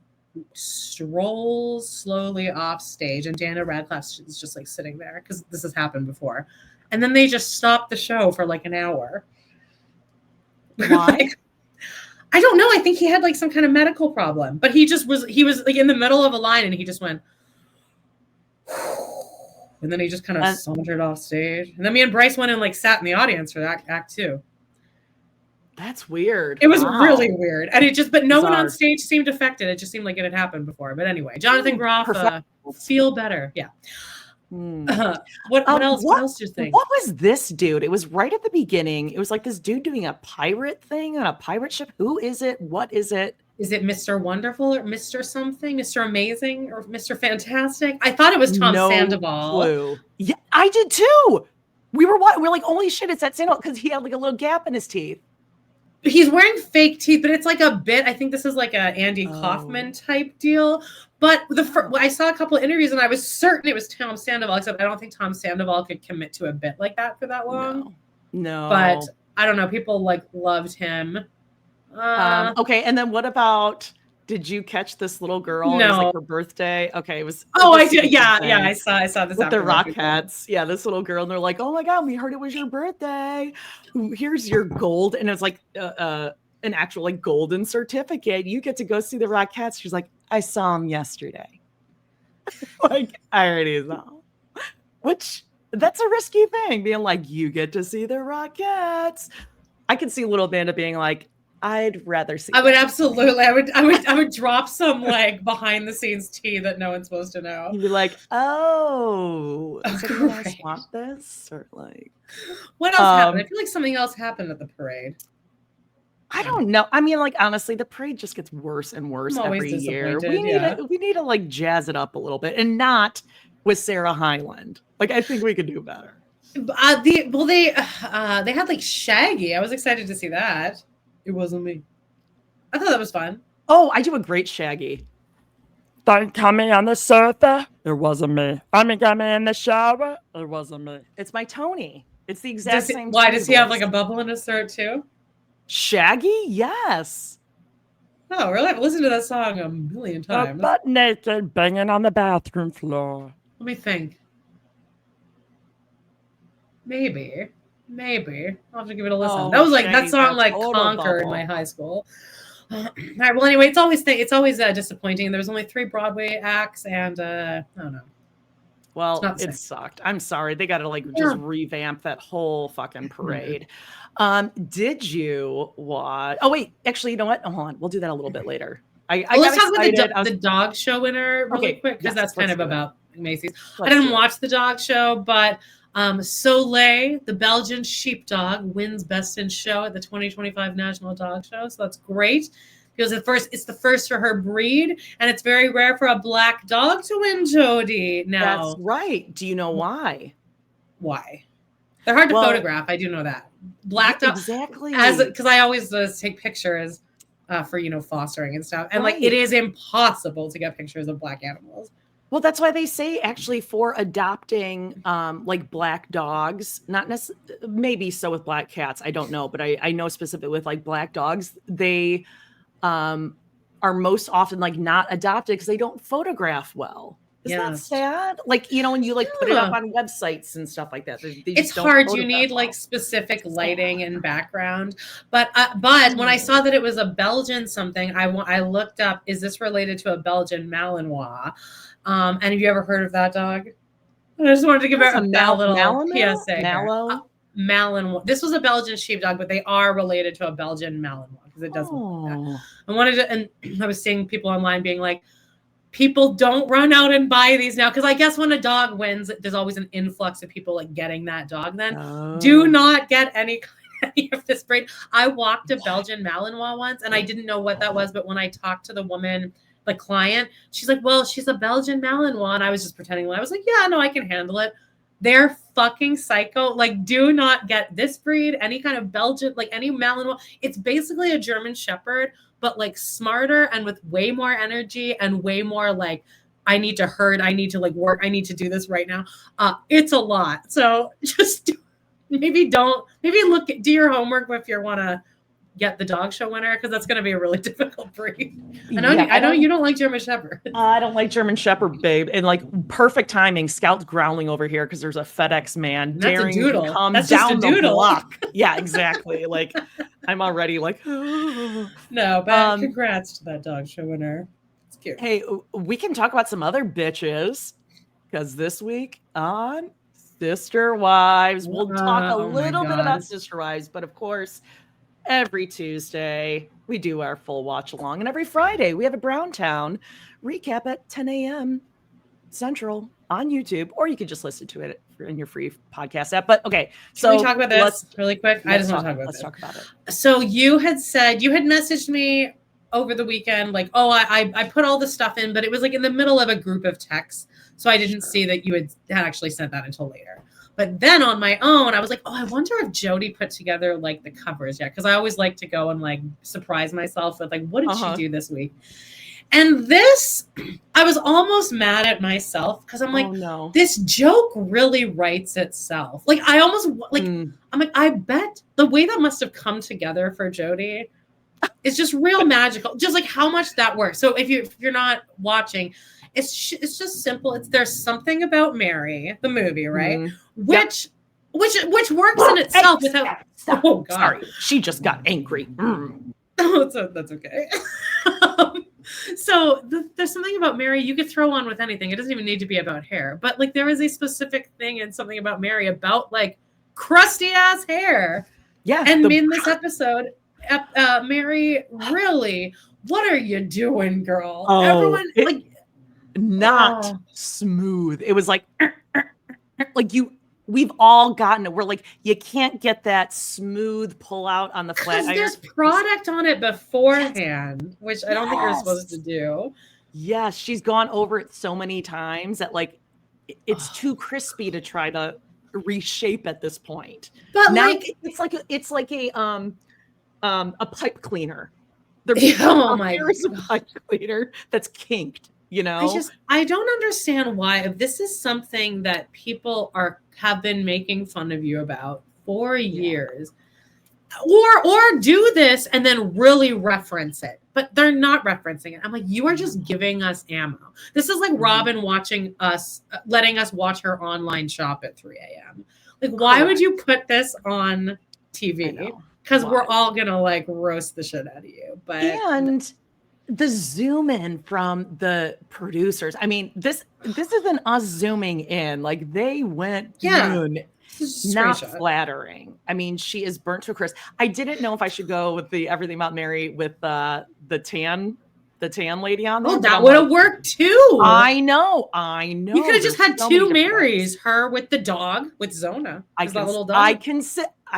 strolls slowly off stage, and Daniel Radcliffe is just sitting there because this has happened before, and then they just stop the show for an hour. Why? I don't know. I think he had some kind of medical problem, but he was in the middle of a line, and he just went, and then he just kind of sauntered off stage, and then me and Bryce went and sat in the audience for that act too. That's weird. It was really weird. And but no one on stage seemed affected. It just seemed like it had happened before. But anyway, Jonathan Groff, feel better. Yeah. What else? What else do you think? What was this dude? It was right at the beginning. It was this dude doing a pirate thing on a pirate ship. Who is it? What is it? Is it Mr. Wonderful or Mr. something? Mr. Amazing or Mr. Fantastic? I thought it was Tom Sandoval. Clue. Yeah, I did too. We're holy shit, it's that Sandoval, because he had a little gap in his teeth. He's wearing fake teeth, but it's like a bit. I think this is like a Andy Kaufman type deal. But I saw a couple of interviews and I was certain it was Tom Sandoval, except I don't think Tom Sandoval could commit to a bit like that for that long. No. But I don't know. People like loved him. Okay, and then what about? Did you catch this little girl? No. It was like her birthday. Okay, it was. I did. Yeah, I saw this with the Rockettes. Yeah, this little girl, and they're like, "Oh my god, we heard it was your birthday. Here's your gold," and it's like an actual like golden certificate. You get to go see the Rockettes. She's like, "I saw them yesterday." Like I already saw. Which that's a risky thing, being like, "You get to see the Rockettes." I could see little Amanda being like, I'd rather see. I would absolutely. I would drop some like behind the scenes tea that no one's supposed to know. You'd be like, "Oh, does anyone else want this?" Or like, what else happened? I feel like something else happened at the parade. I don't know. I mean, like honestly, the parade just gets worse and worse every year. We need to like jazz it up a little bit, and not with Sarah Hyland. Like I think we could do better. They had like Shaggy. I was excited to see that. It wasn't me. I thought that was fun. Oh, I do a great Shaggy. Don't come on the sofa. It wasn't me. Got me in the shower. It wasn't me. It's my Tony. It's the exact same. Why does he have like a bubble in his throat too? Shaggy? Yes. Oh, really? I've listened to that song a million times. Butt naked, banging on the bathroom floor. Let me think. Maybe. I'll have to give it a listen. Oh, that was like Shaggy, that song like conquered my high school. All right. Well, anyway, it's always disappointing. There was only 3 Broadway acts, and I don't know. Well, it sucked. I'm sorry. They got to like just revamp that whole fucking parade. Did you watch? Oh wait, actually, you know what? Hold on. We'll do that a little bit later. Let's talk about the dog show winner really quick because that's kind of about Macy's. I didn't watch the dog show, but. Soleil, the Belgian sheepdog, wins Best in Show at the 2025 National Dog Show. So that's great because it's the first for her breed, and it's very rare for a black dog to win, Jody. Now, that's right. Do you know why? Why? They're hard to photograph. I do know that. Black dog, exactly. Because I always take pictures for fostering and stuff, and like it is impossible to get pictures of black animals. Well, that's why they say actually for adopting like black dogs, not necessarily, maybe so with black cats. I don't know, but I know specifically with like black dogs, they are most often like not adopted because they don't photograph well. Isn't that sad? Like, when you like put it up on websites and stuff like that. It's hard. You need like specific lighting and background. But when I saw that it was a Belgian something, I looked up, is this related to a Belgian Malinois? And have you ever heard of that dog? I just wanted to give her a little PSA. Malinois. This was a Belgian sheepdog, but they are related to a Belgian Malinois because it doesn't look like that. And I was seeing people online being like, people don't run out and buy these now. Because I guess when a dog wins, there's always an influx of people like getting that dog. Then do not get any of this breed. I walked a Belgian Malinois once and I didn't know what that was. But when I talked to the woman, the client, she's like, well, she's a Belgian Malinois. And I was just pretending. I was like, yeah, no, I can handle it. They're fucking psycho. Like, do not get this breed, any kind of Belgian, like any Malinois. It's basically a German Shepherd, but like smarter and with way more energy and way more like, I need to herd, I need to like work, I need to do this right now. It's a lot. So just maybe do your homework if you want to get the dog show winner, because that's going to be a really difficult breed. I know you don't like German Shepherd. I don't like German Shepherd, babe. And like perfect timing, Scout's growling over here because there's a FedEx man daring to come down the block. Yeah, exactly. Like I'm already like, no, but congrats to that dog show winner. It's cute. Hey, we can talk about some other bitches because this week on Sister Wives, we'll talk a little bit about Sister Wives, but of course, every Tuesday, we do our full watch along. And every Friday, we have a Browntown recap at 10 a.m. Central on YouTube, or you could just listen to it in your free podcast app. But okay, Can we talk about this really quick? I just want to talk about this. Let's talk about it. So you had messaged me over the weekend, like, oh, I put all the stuff in, but it was like in the middle of a group of texts. So I didn't see that you had actually sent that until later. But then on my own, I was like, oh, I wonder if Jody put together like the covers yet. Because I always like to go and like surprise myself with like, what did she do this week? And this, I was almost mad at myself because I'm like, oh, no. This joke really writes itself. Like I almost like, I'm like, I bet the way that must have come together for Jody is just real magical. Just like how much that works. So if you're not watching, it's just simple. There's something about Mary, the movie, right? Which works in itself without. Stop. Oh God, sorry, she just got angry. Oh, that's okay. So there's something about Mary you could throw on with anything. It doesn't even need to be about hair, but like there is a specific thing and something about Mary about like crusty ass hair. Yeah, and in this episode, Mary, really, what are you doing, girl? Everyone like. Not smooth. It was like we've all gotten it. We're like, you can't get that smooth pull out on the flat iron. There's product on it beforehand, which I don't think you're supposed to do. Yes, she's gone over it so many times that like it's too crispy to try to reshape at this point. But now like it's like a pipe cleaner. Oh my God. A pipe cleaner that's kinked. You know, I don't understand why, if this is something that people have been making fun of you about for years, or do this and then really reference it, but they're not referencing it. I'm like, you are just giving us ammo. This is like Robin watching us, letting us watch her online shop at 3 a.m. Like, why would you put this on TV? Because we're all gonna like roast the shit out of you. But the zoom in from the producers. I mean, this isn't us zooming in. Like they went not flattering. I mean, she is burnt to a crisp. I didn't know if I should go with the Everything About Mary with the tan lady on there. Oh, that would have worked too. I know. You could have just had two Marys, her with the dog, with Zona. I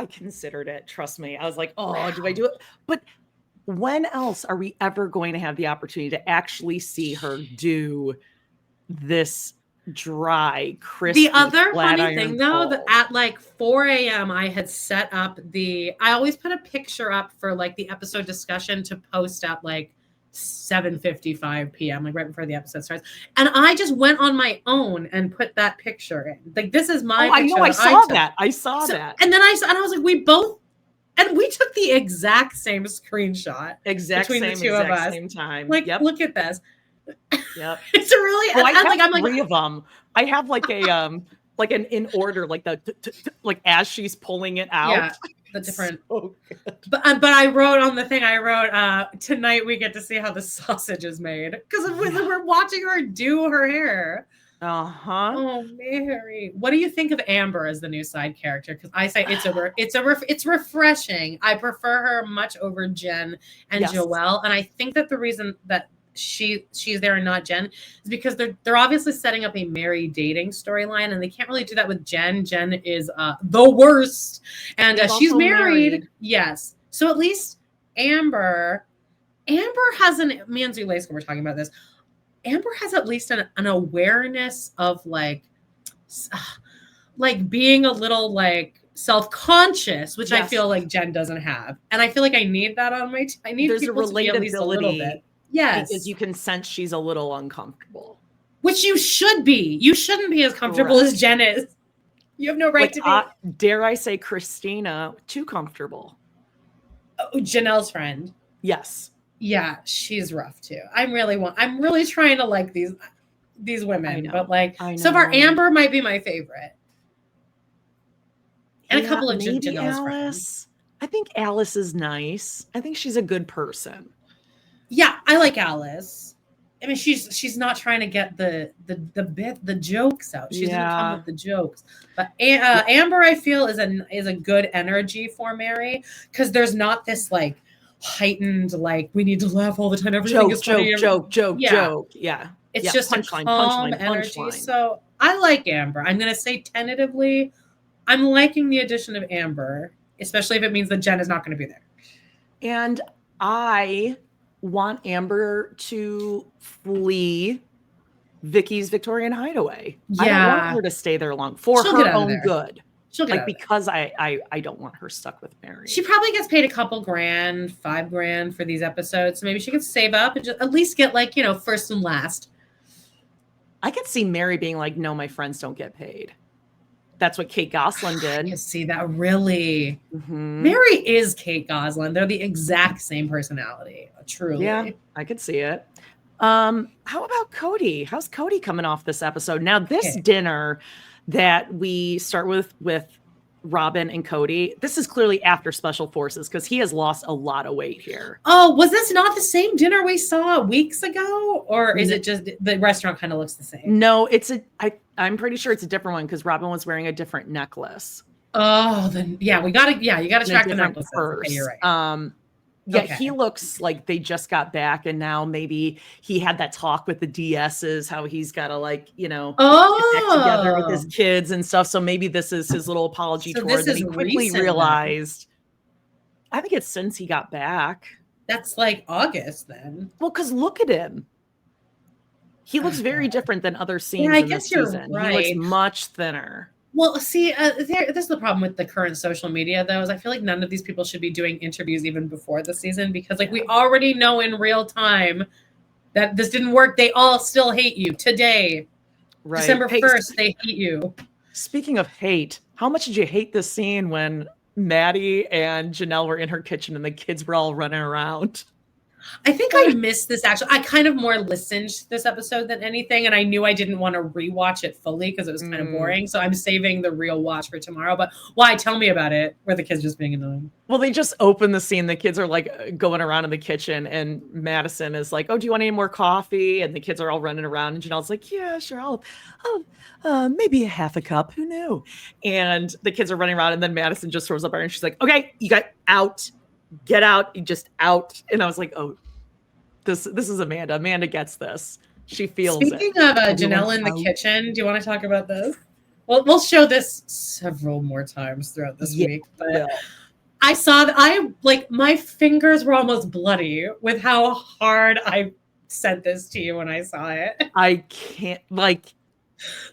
considered it. Trust me. I was like, do I do it? But when else are we ever going to have the opportunity to actually see her do this dry, crispy, the other funny thing though, that at like 4 a.m. I had set up I always put a picture up for like the episode discussion to post at like 7:55 p.m. like right before the episode starts, and I just went on my own and put that picture in. Like this is my picture. I saw that. I saw that. And then I was like, we took the exact same screenshot between the two of us. Same time. Like, look at this. Yep. It's really. I'm like 3 of them. I have like a like an in order, like like as she's pulling it out. Yeah, the different. So but I wrote on the thing. I wrote tonight we get to see how the sausage is made because we're watching her do her hair. Oh, Mary. What do you think of Amber as the new side character? Because I say it's refreshing. I prefer her much over Jen and Joelle, and I think that the reason that she's there and not Jen is because they're obviously setting up a Mary dating storyline, and they can't really do that with Jen. Jen is the worst, and she's married. Yes, so at least Amber has Manzu Lasker. We're talking about this. Amber has at least an awareness of like being a little like self-conscious, which I feel like Jen doesn't have. And I feel like I need that on my I need there's a people to be at least a little bit. Yes. Because you can sense she's a little uncomfortable. Which you should be. You shouldn't be as comfortable as Jen is. You have no right to be. Dare I say Christina, too comfortable. Oh, Janelle's friend. Yes. Yeah, she's rough too. I'm really trying to like these women, but like so far Amber might be my favorite. And a couple of Janelle's friends. I think Alice is nice. I think she's a good person. Yeah, I like Alice. I mean, she's not trying to get the jokes out. She's gonna come with the jokes. But Amber, I feel, is a good energy for Mary because there's not this like heightened like we need to laugh all the time. Everything is funny. Joke. Yeah, it's just a calm energy. So I like Amber. I'm gonna say tentatively, I'm liking the addition of Amber, especially if it means that Jen is not going to be there. And I want Amber to flee Vicky's Victorian hideaway. I don't want her to stay there long for She'll get her out of own there. good. She'll get Like out of there. because I don't want her stuck with Mary. She probably gets paid a couple grand, $5,000 for these episodes. So maybe she could save up and just at least get like, you know, first and last. I could see Mary being like, no, my friends don't get paid. That's what Kate Gosselin did. I can see that really. Mm-hmm. Mary is Kate Gosselin. They're the exact same personality. Truly. Yeah, I could see it. How about Cody? How's Cody coming off this episode? Now, this dinner that we start with Robin and Cody, this is clearly after Special Forces because he has lost a lot of weight here. Oh, was this not the same dinner we saw weeks ago? Or is it just the restaurant kind of looks the same? No, I'm pretty sure it's a different one because Robin was wearing a different necklace. Oh, then you gotta track the necklace. Okay, you're right. He looks like they just got back and now maybe he had that talk with the DSs, how he's got to get back together with his kids and stuff. So maybe this is his little apology tour. And then he quickly realized, I think it's since he got back. That's like August then. Well, because look at him. He looks very different than other scenes I in guess this you're season. right. He looks much thinner. Well, see, this is the problem with the current social media, though, is I feel like none of these people should be doing interviews even before the season because, we already know in real time that this didn't work. They all still hate you today. Right. December 1st, they hate you. Speaking of hate, how much did you hate this scene when Maddie and Jenelle were in her kitchen and the kids were all running around? I think I missed this actually. I kind of more listened to this episode than anything, and I knew I didn't want to rewatch it fully because it was kind of boring. So I'm saving the real watch for tomorrow. But why? Tell me about it. Where the kids just being annoying. Well, they just open the scene. The kids are going around in the kitchen, and Madison is like, "Oh, do you want any more coffee?" And the kids are all running around, and Janelle's like, "Yeah, sure. I'll maybe a half a cup. Who knew?" And the kids are running around, and then Madison just throws up her, and she's like, "Okay, you got out." Get out, just out. And I was like, oh, this is Amanda. Amanda gets this. She feels Speaking of Jenelle in the kitchen, do you want to talk about this? Well, we'll show this several more times throughout this week. But I saw that my fingers were almost bloody with how hard I sent this to you when I saw it. I can't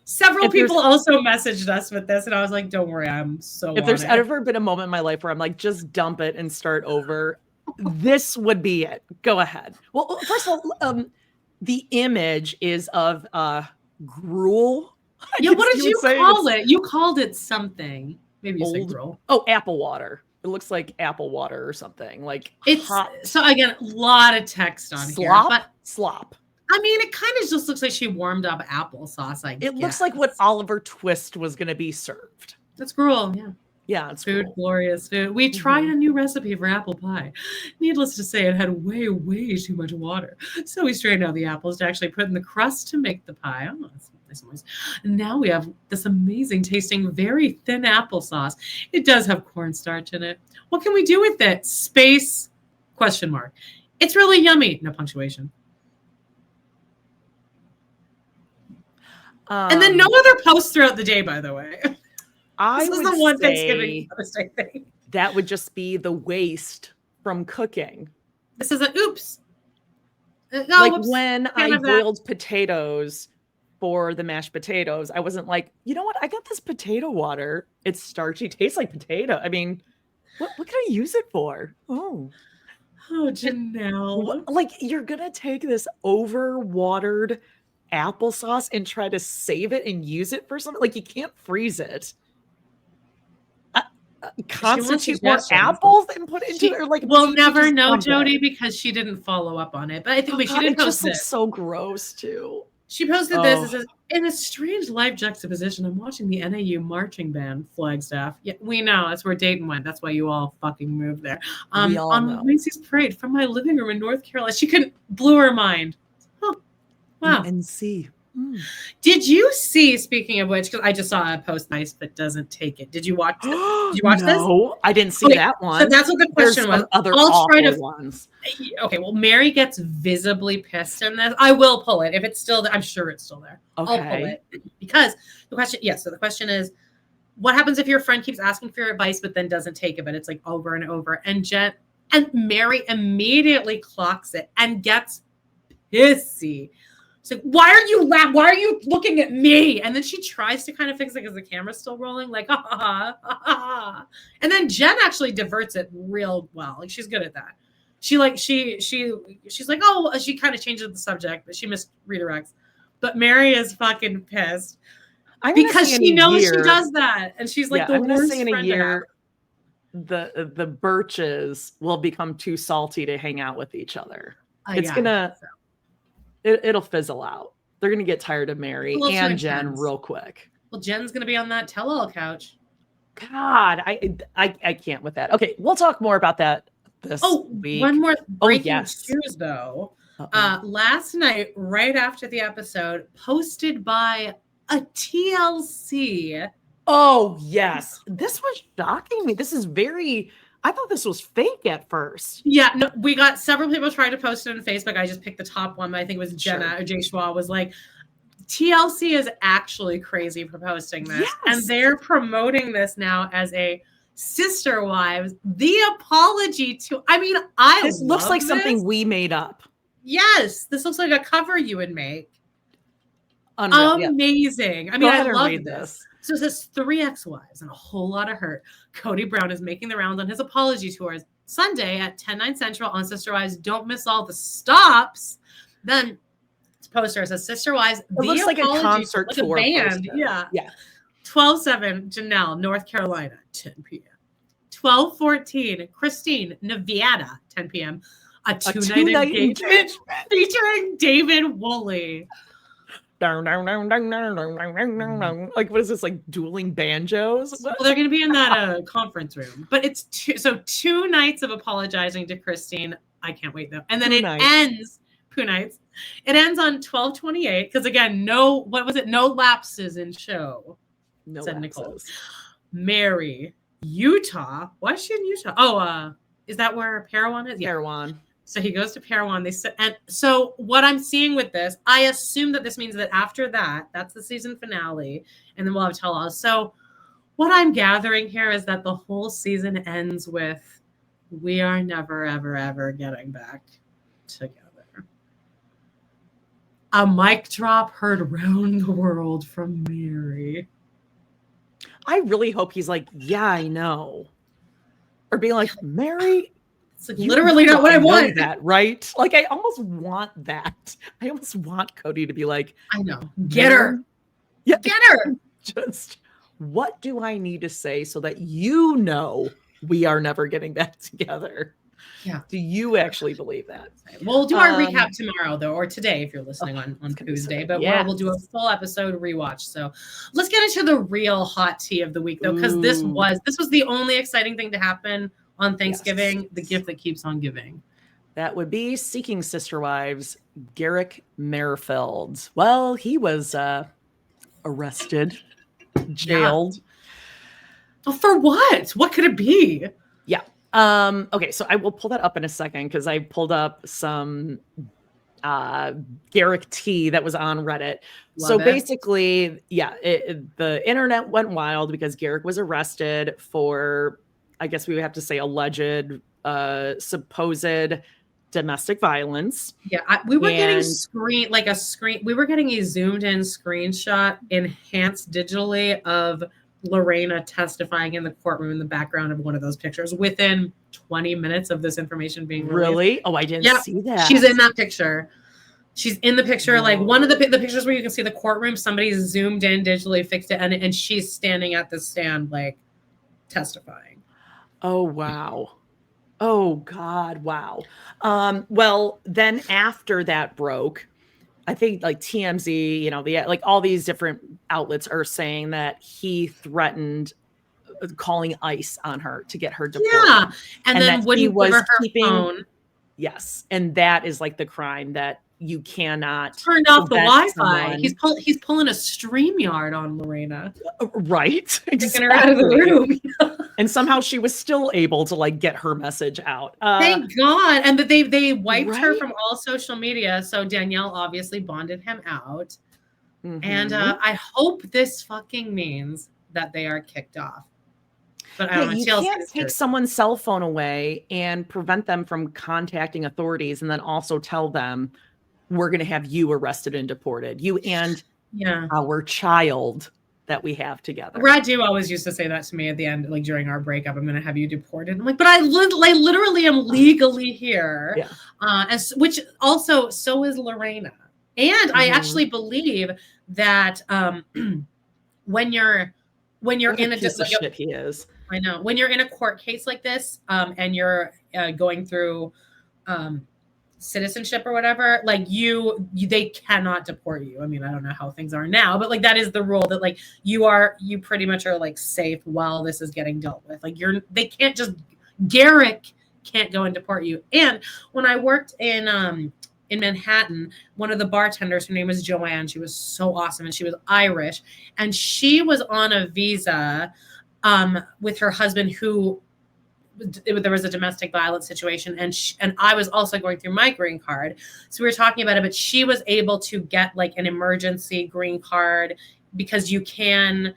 Several people also messaged us with this, and I was like, don't worry, I'm so If there's ever been a moment in my life where I'm like, just dump it and start over, this would be it. Go ahead. Well, first of all, the image is of gruel. Yeah, what did you call it? You called it something. Maybe you said gruel. Oh, apple water. It looks like apple water or something. Like it's hot. So again, a lot of text on here. But slop. I mean, it kind of just looks like she warmed up applesauce. It looks like what Oliver Twist was going to be served. That's gruel, yeah. Yeah, it's food, cool. Glorious food. We tried a new recipe for apple pie. Needless to say, it had way, way too much water. So we strained out the apples to actually put in the crust to make the pie. Oh, that's nice noise. And now we have this amazing tasting, very thin applesauce. It does have cornstarch in it. What can we do with it? Space? ? It's really yummy. No punctuation. And then no other posts throughout the day, by the way. This is the one Thanksgiving post, I think. That would just be the waste from cooking. This is oops. When I boiled potatoes for the mashed potatoes, I wasn't like, you know what? I got this potato water. It's starchy, tastes like potato. I mean, what can I use it for? Oh, Jenelle. You're going to take this over-watered applesauce and try to save it and use it for something? You can't freeze it. Constitute more apples and put it into it. We'll never know, Jody, because she didn't follow up on it. But I think she did post this. It's so gross too. She posted this. It says, in a strange life juxtaposition, I'm watching the NAU marching band Flagstaff. Yeah, we know that's where Dayton went. That's why you all fucking moved there. On Macy's parade from my living room in North Carolina. She blew her mind. Oh, wow. NC. Did you see, speaking of which, because I just saw a post nice but doesn't take it. Did you watch this? Did you watch this? No, I didn't see that one. So that's what the question was. Other awful ones. Okay, well, Mary gets visibly pissed in this. I will pull it. If it's still there, I'm sure it's still there. Okay. I'll pull it. Because the question, so the question is, what happens if your friend keeps asking for your advice but then doesn't take it, but it's over and over? And Jen, And Mary immediately clocks it and gets pissy. It's like, why are you laughing? Why are you looking at me? And then she tries to kind of fix it because the camera's still rolling, like, ha, ha, ha, ha, ha. And then Jen actually diverts it real well. Like, she's good at that. She's like, oh, she kind of changes the subject, but she misredirects. But Mary is fucking pissed because she knows she does that. And she's like, the worst friend in a year. The Birches will become too salty to hang out with each other. It'll fizzle out. They're gonna get tired of Mary and Jen real quick. Well, Jen's gonna be on that tell-all couch. God, I can't with that. Okay, we'll talk more about that this week. One more breaking news though. Last night, right after the episode, posted by a TLC. Oh, yes. This was shocking me. This is I thought this was fake at first. Yeah, no, we got several people trying to post it on Facebook. I just picked the top one, but I think it was Jenna or Jay Schwa was like, TLC is actually crazy for posting this. Yes. And they're promoting this now as a Sister Wives, the apology to, this looks like something we made up. Yes, this looks like a cover you would make. Unreal. Amazing. Yeah. I love this. So it says 3 ex-wives and a whole lot of hurt. Cody Brown is making the rounds on his apology tours Sunday at 10/9 Central on Sister Wives. Don't miss all the stops. Then it's poster. It says Sister Wives. It looks like a concert tour. A band. Yeah. 12/7 Jenelle, North Carolina, 10 p.m. 12/14 Christine, Nevada, 10 p.m. A two-night engagement featuring David Woolley. Like, what is this, like dueling banjos? Well, they're going to be in that conference room. But it's 2 nights of apologizing to Christine. I can't wait though. And then ends 2 nights. It ends on 12/28 because again, no lapses in show. No said lapses. Nicole. Mary, Utah. Why is she in Utah? Oh, is that where Parowan is? Yeah. Parowan. So he goes to Parowan. And so what I'm seeing with this, I assume that this means that after that's the season finale, and then we'll have tell-all. So what I'm gathering here is that the whole season ends with, we are never, ever, ever getting back together. A mic drop heard around the world from Mary. I really hope he's like, yeah, I know. Or being like, Mary... It's like literally not what I want. That, right? Like, I almost want that. I almost want Cody to be like, I know. Get her. Yeah. Get her. Just, what do I need to say so that you know we are never getting back together? Yeah. Do you actually believe that? We'll do our recap tomorrow, though, or today if you're listening on Tuesday. But we'll do a full episode rewatch. So let's get into the real hot tea of the week, though, because this was the only exciting thing to happen on Thanksgiving, the gift that keeps on giving. That would be Seeking Sister Wives, Garrick Merrifield. Well, he was arrested, jailed. Yeah. Oh, for what? What could it be? Yeah. Okay, so I will pull that up in a second because I pulled up some Garrick tea that was on Reddit. Basically, the internet went wild because Garrick was arrested for, I guess we would have to say, alleged supposed domestic violence. Yeah, we were getting we were getting a zoomed in screenshot enhanced digitally of Lorena testifying in the courtroom in the background of one of those pictures within 20 minutes of this information being released. Really? Oh, I didn't see that. She's in that picture. She's in the picture. Whoa. Like one of the pictures where you can see the courtroom, somebody zoomed in digitally, fixed it, and she's standing at the stand like testifying. Oh, wow. Oh, God. Wow. Well, then after that broke, I think like TMZ, like all these different outlets are saying that he threatened calling ICE on her to get her deported. Yeah. And then wouldn't give her phone. Yes. And that is like the crime that you cannot turn off the Wi-Fi. He's pulling a StreamYard on Lorena. Right. Taking her out of the room. And somehow she was still able to like get her message out. Thank God. And they wiped her from all social media. So Danielle obviously bonded him out. Mm-hmm. And I hope this fucking means that they are kicked off. But I Yeah, don't know. you TLC can't is take true. someone's cell phone away and prevent them from contacting authorities and then also tell them we're going to have you arrested and deported. You and our child that we have together. Radu always used to say that to me at the end, like during our breakup, I'm going to have you deported. I'm like, but I literally am legally here. Yeah. Which also, so is Lorena. And I actually believe that when you're in a piece of shit he is. I know. When you're in a court case like this, and you're going through citizenship or whatever, like they cannot deport you. I mean, I don't know how things are now, but like that is the rule, that like you pretty much are like safe while this is getting dealt with. Like they can't just, Garrick can't go and deport you. And when I worked in Manhattan, one of the bartenders, her name was Joanne, she was so awesome, and she was Irish, and she was on a visa with her husband who there was a domestic violence situation, and I was also going through my green card. So we were talking about it, but she was able to get like an emergency green card, because you can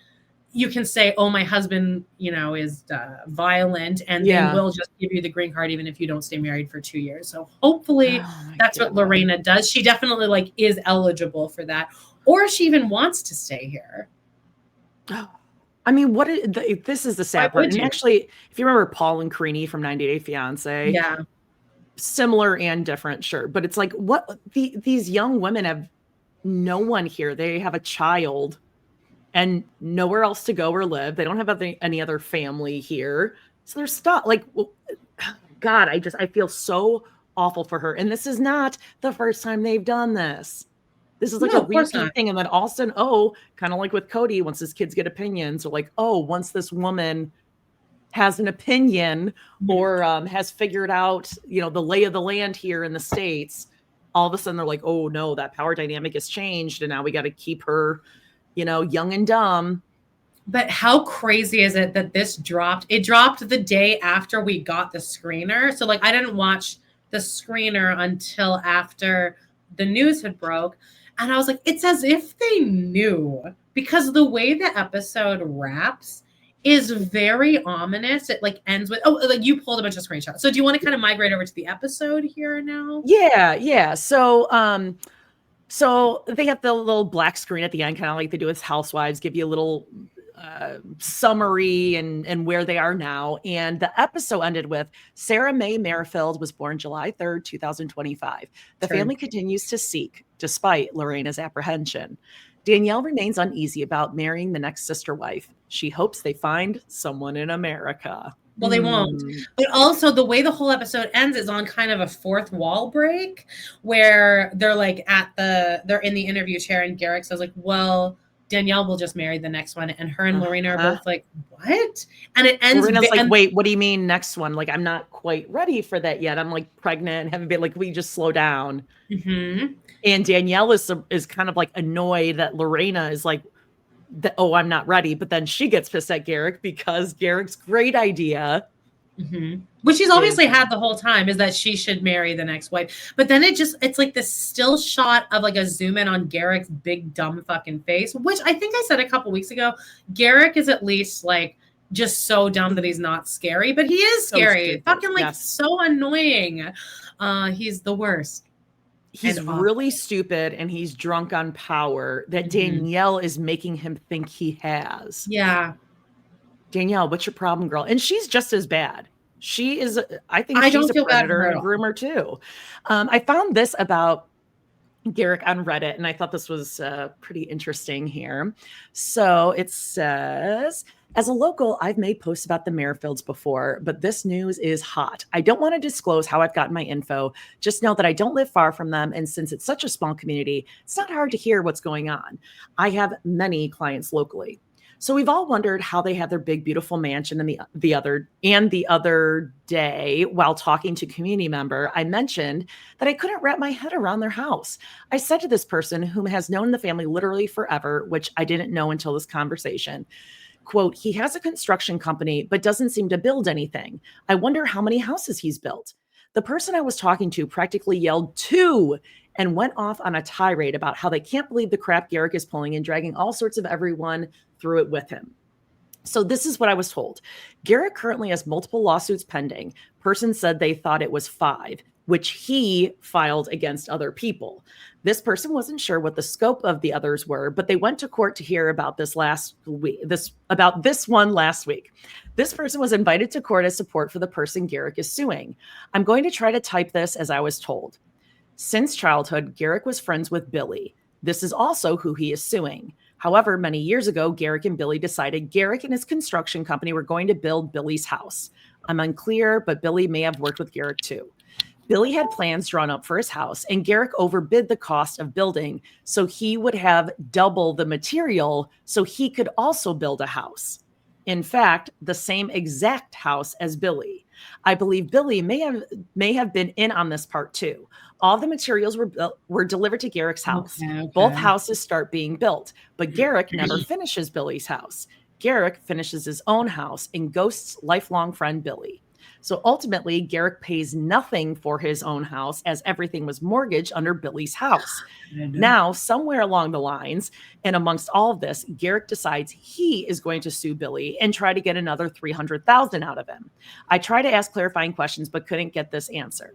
say, oh, my husband, is violent, and they will just give you the green card even if you don't stay married for 2 years. So hopefully that's what Lorena does. She definitely like is eligible for that, or she even wants to stay here. I mean, this is the sad part. And actually, if you remember Paul and Creaney from 90 Day Fiance, similar and different, sure. But it's like, these young women have no one here. They have a child and nowhere else to go or live. They don't have any other family here. So they're stuck. Like, God, I feel so awful for her. And this is not the first time they've done this. This is like a repeat thing. And then all of a sudden, kind of like with Cody, once his kids get opinions, or like, once this woman has an opinion or has figured out, the lay of the land here in the States, all of a sudden they're like, oh no, that power dynamic has changed. And now we got to keep her, young and dumb. But how crazy is it that this dropped? It dropped the day after we got the screener. So like, I didn't watch the screener until after the news had broke. And I was like, it's as if they knew, because the way the episode wraps is very ominous. It like ends with, like you pulled a bunch of screenshots. So do you want to kind of migrate over to the episode here now? Yeah. So they have the little black screen at the end, kind of like they do with Housewives, give you a little summary and where they are now. And the episode ended with Sarah Mae Merrifield was born July 3rd, 2025. The family continues to seek, despite Lorena's apprehension. Danielle remains uneasy about marrying the next sister wife. She hopes they find someone in America. Well, they won't. But also the way the whole episode ends is on kind of a fourth wall break, where they're like they're in the interview chair, and Garrick says like, well, Danielle will just marry the next one. And her and Lorena are both like, what? And it ends. Lorena's like, wait, what do you mean next one? Like, I'm not quite ready for that yet. I'm like pregnant and haven't been like, we just slow down. Mm-hmm. And Danielle is kind of like annoyed that Lorena is like, I'm not ready. But then she gets pissed at Garrick because Garrick's great idea, which she's obviously had the whole time, is that she should marry the next wife. But then it's like this still shot of like a zoom in on Garrick's big dumb fucking face, which I think I said a couple weeks ago. Garrick is at least like just so dumb that he's not scary, but he is scary. Fucking like so annoying. He's the worst. He's really stupid, and he's drunk on power that Danielle is making him think he has. Yeah. Danielle, what's your problem, girl? And she's just as bad. She is, I think she's a predator and a groomer too. I found this about Garrick on Reddit, and I thought this was pretty interesting here. So it says, as a local, I've made posts about the Merrifields before, but this news is hot. I don't want to disclose how I've gotten my info. Just know that I don't live far from them. And since it's such a small community, it's not hard to hear what's going on. I have many clients locally. So we've all wondered how they had their big, beautiful mansion. And the other day, while talking to a community member, I mentioned that I couldn't wrap my head around their house. I said to this person, whom has known the family literally forever, which I didn't know until this conversation, quote, he has a construction company, but doesn't seem to build anything. I wonder how many houses he's built. The person I was talking to practically yelled 2 and went off on a tirade about how they can't believe the crap Garrick is pulling and dragging all sorts of everyone through it with him. So this is what I was told. Garrick currently has multiple lawsuits pending. Person said they thought it was 5, which he filed against other people. This person wasn't sure what the scope of the others were, but they went to court to hear about this one last week. This person was invited to court as support for the person Garrick is suing. I'm going to try to type this as I was told. Since childhood, Garrick was friends with Billy. This is also who he is suing. However, many years ago, Garrick and Billy decided Garrick and his construction company were going to build Billy's house. I'm unclear, but Billy may have worked with Garrick too. Billy had plans drawn up for his house, and Garrick overbid the cost of building, so he would have double the material so he could also build a house. In fact, the same exact house as Billy. I believe Billy may have been in on this part too. All the materials were delivered to Garrick's house. Okay. Both houses start being built, but Garrick never finishes Billy's house. Garrick finishes his own house and ghosts lifelong friend Billy. So ultimately, Garrick pays nothing for his own house as everything was mortgaged under Billy's house. Now, somewhere along the lines, and amongst all of this, Garrick decides he is going to sue Billy and try to get another $300,000 out of him. I tried to ask clarifying questions, but couldn't get this answer.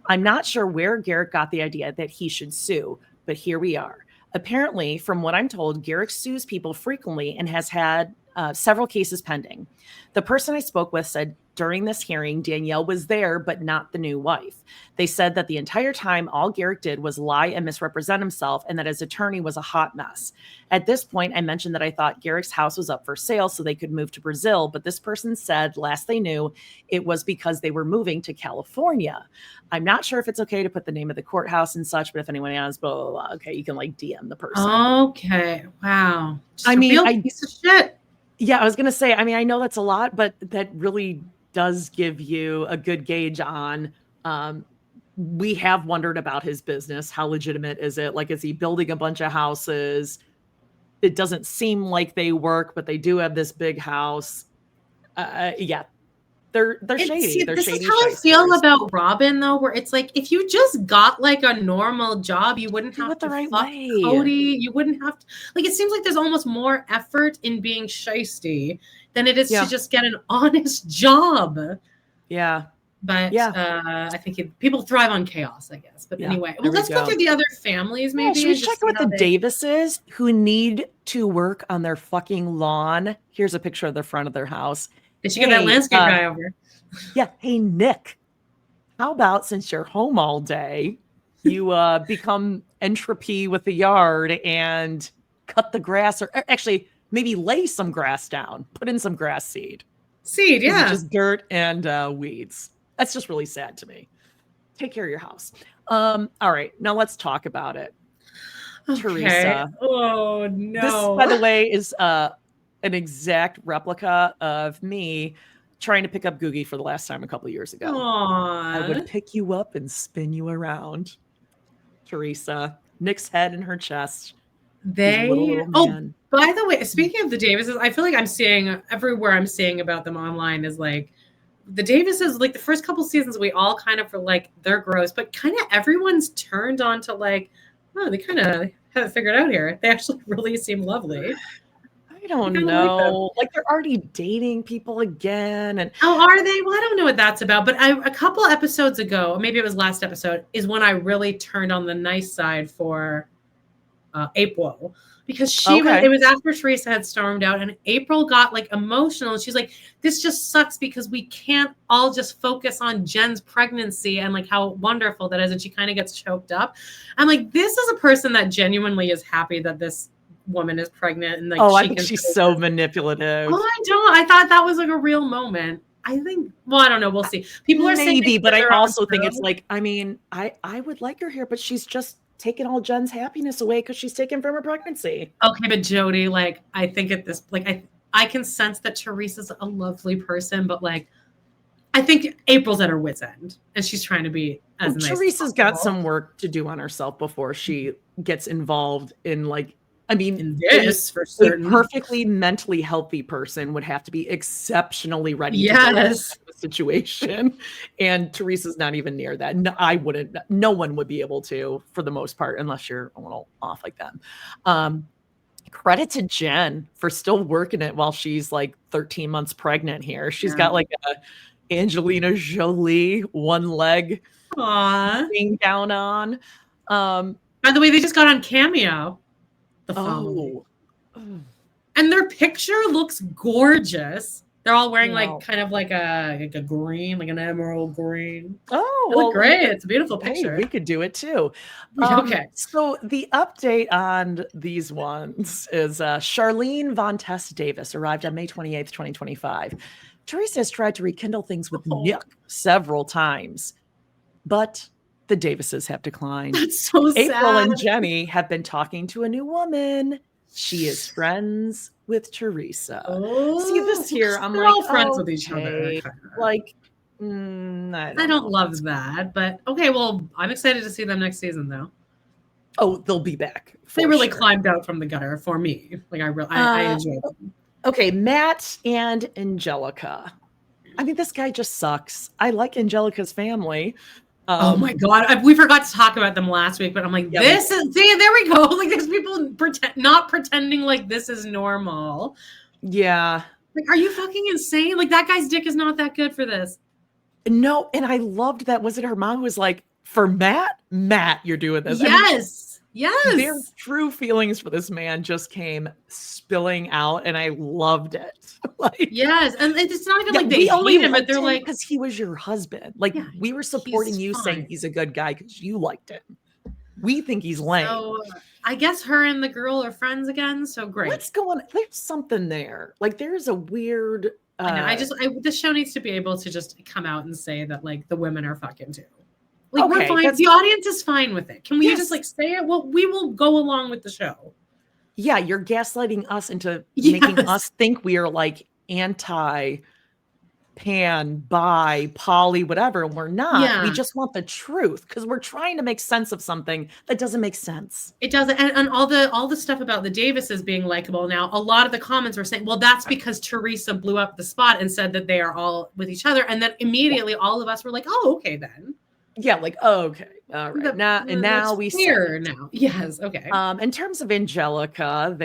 I'm not sure where Garrick got the idea that he should sue, but here we are. Apparently, from what I'm told, Garrick sues people frequently and has had several cases pending. The person I spoke with said during this hearing, Danielle was there, but not the new wife. They said that the entire time, all Garrick did was lie and misrepresent himself, and that his attorney was a hot mess. At this point, I mentioned that I thought Garrick's house was up for sale so they could move to Brazil, but this person said last they knew, it was because they were moving to California. I'm not sure if it's okay to put the name of the courthouse and such, but if anyone has, blah, blah, blah, okay, you can like DM the person. Okay. Wow. Just a real piece of shit. Yeah, I was going to say, I mean, I know that's a lot, but that really does give you a good gauge on, we have wondered about his business. How legitimate is it? Like, is he building a bunch of houses? It doesn't seem like they work, but they do have this big house. Yeah, they're shady. They're this shady. Is how I feel about Robin, though, where it's like, if you just got like a normal job, you wouldn't have to fuck Cody. You wouldn't have to, like, it seems like there's almost more effort in being shisty than it is to just get an honest job. Yeah. But I think people thrive on chaos, I guess. But anyway, well, let's go through the other families, maybe. Should we check with the Davises who need to work on their fucking lawn? Here's a picture of the front of their house. They should get that landscape guy over. Yeah. Hey, Nick, how about since you're home all day, you become entropy with the yard and cut the grass, or actually maybe lay some grass down, put in some grass seed. Yeah. Just dirt and weeds. That's just really sad to me. Take care of your house. All right. Now let's talk about it. Okay. Teresa. Oh, no. This, by the way, is an exact replica of me trying to pick up Googie for the last time a couple of years ago. Aww. I would pick you up and spin you around. Teresa. Nick's head in her chest. By the way, speaking of the Davises, I feel like I'm seeing everywhere I'm seeing about them online is like the Davises, like the first couple seasons, we all kind of were like, they're gross, but kind of everyone's turned on to like, oh, they kind of have it figured out here. They actually really seem lovely. I don't know. Like they're already dating people again. And oh, are they? Well, I don't know what that's about. But a couple episodes ago, maybe it was last episode, is when I really turned on the nice side for April, because it was after Teresa had stormed out and April got like emotional. And she's like, this just sucks because we can't all just focus on Jen's pregnancy and like how wonderful that is. And she kind of gets choked up. I'm like, this is a person that genuinely is happy that this woman is pregnant. And like, I think she's so manipulative. Oh, I thought that was like a real moment. I think, well, I don't know. We'll see. People are saying maybe, but I also think it's like, I mean, I would like her here, but she's just taking all Jen's happiness away because she's taken from her pregnancy. Okay, but Jody, like, I think at this, like, I can sense that Teresa's a lovely person, but like, I think April's at her wit's end, and she's trying to be as nice. Teresa's got some work to do on herself before she gets involved in like, I mean, in this for certain. A perfectly mentally healthy person would have to be exceptionally ready to deal with the situation. And Teresa's not even near that. No, I wouldn't. No one would be able to, for the most part, unless you're a little off like them. Credit to Jen for still working it while she's like 13 months pregnant here. She's got like a Angelina Jolie one leg being down on. By the way, they just got on Cameo. The family. And their picture looks gorgeous. They're all wearing like kind of like a green, like an emerald green. Oh, they look great. It's a beautiful picture. Hey, we could do it too. Okay. So the update on these ones is Charlene Von Tess Davis arrived on May 28th, 2025. Teresa has tried to rekindle things with Nick several times, but the Davises have declined. That's so sad. April and Jenny have been talking to a new woman. She is friends with Teresa. See this here? I'm They're like, all friends with each other. Like, I don't love that, but okay. Well, I'm excited to see them next season, though. Oh, they'll be back. They really climbed out from the gutter for me. Like I enjoyed them. Okay, Matt and Angelica. I mean, this guy just sucks. I like Angelica's family. Oh my God. We forgot to talk about them last week, but I'm like, there we go. Like there's people not pretending like this is normal. Yeah. Like, are you fucking insane? Like that guy's dick is not that good for this. No. And I loved that. Was it her mom who was like, for Matt, you're doing this. Yes. Yes. Their true feelings for this man just came spilling out and I loved it. Like, yes. And it's not even like they hate him, but they're like, because he was your husband. Like we were supporting you saying he's a good guy because you liked him. We think he's lame. So I guess her and the girl are friends again. So great. What's going on? There's something there. Like there's a weird. I know. This show needs to be able to just come out and say that like the women are fucking too. Like we're fine. The audience is fine with it. Can we just like say it? Well, we will go along with the show. Yeah, you're gaslighting us into making us think we are like anti pan, bi, poly, whatever. And we're not. Yeah. We just want the truth because we're trying to make sense of something that doesn't make sense. It doesn't. And all the stuff about the Davises being likable now, a lot of the comments were saying, well, that's because Teresa blew up the spot and said that they are all with each other. And then immediately all of us were like, oh, okay, then. Yeah, like, oh, okay. All right. Now we see now. Yes, okay. In terms of Angelica,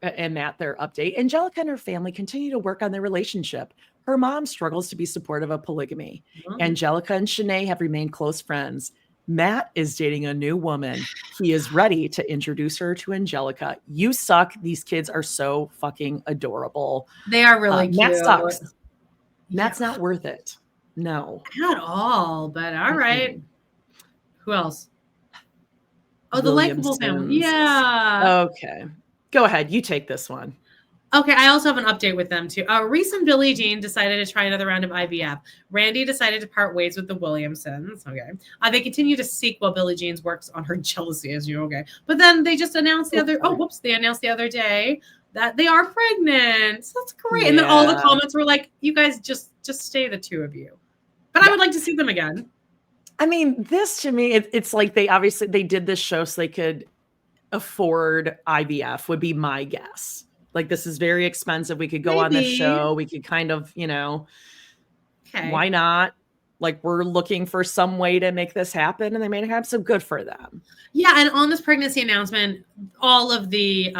and Matt, their update, Angelica and her family continue to work on their relationship. Her mom struggles to be supportive of polygamy. Angelica and Shanae have remained close friends. Matt is dating a new woman. He is ready to introduce her to Angelica. You suck. These kids are so fucking adorable. They are really cute. Matt sucks. Matt's not worth it. No. Not at all, but all right. Who else? Oh, the likable family. Yeah. Okay. Go ahead. You take this one. Okay. I also have an update with them too. Reese and Billie Jean decided to try another round of IVF. Randy decided to part ways with the Williamsons. Okay. They continue to seek while Billie Jean's works on her jealousy as you. Okay. But then they just announced they announced the other day that they are pregnant. So that's great. Yeah. And then all the comments were like, you guys just stay the two of you. But I would like to see them again. I mean, this to me, it's like they did this show so they could afford IVF would be my guess. Like this is very expensive. We could go on this show. We could kind of, why not? Like we're looking for some way to make this happen and they made it happen. So good for them. Yeah. And on this pregnancy announcement, all of the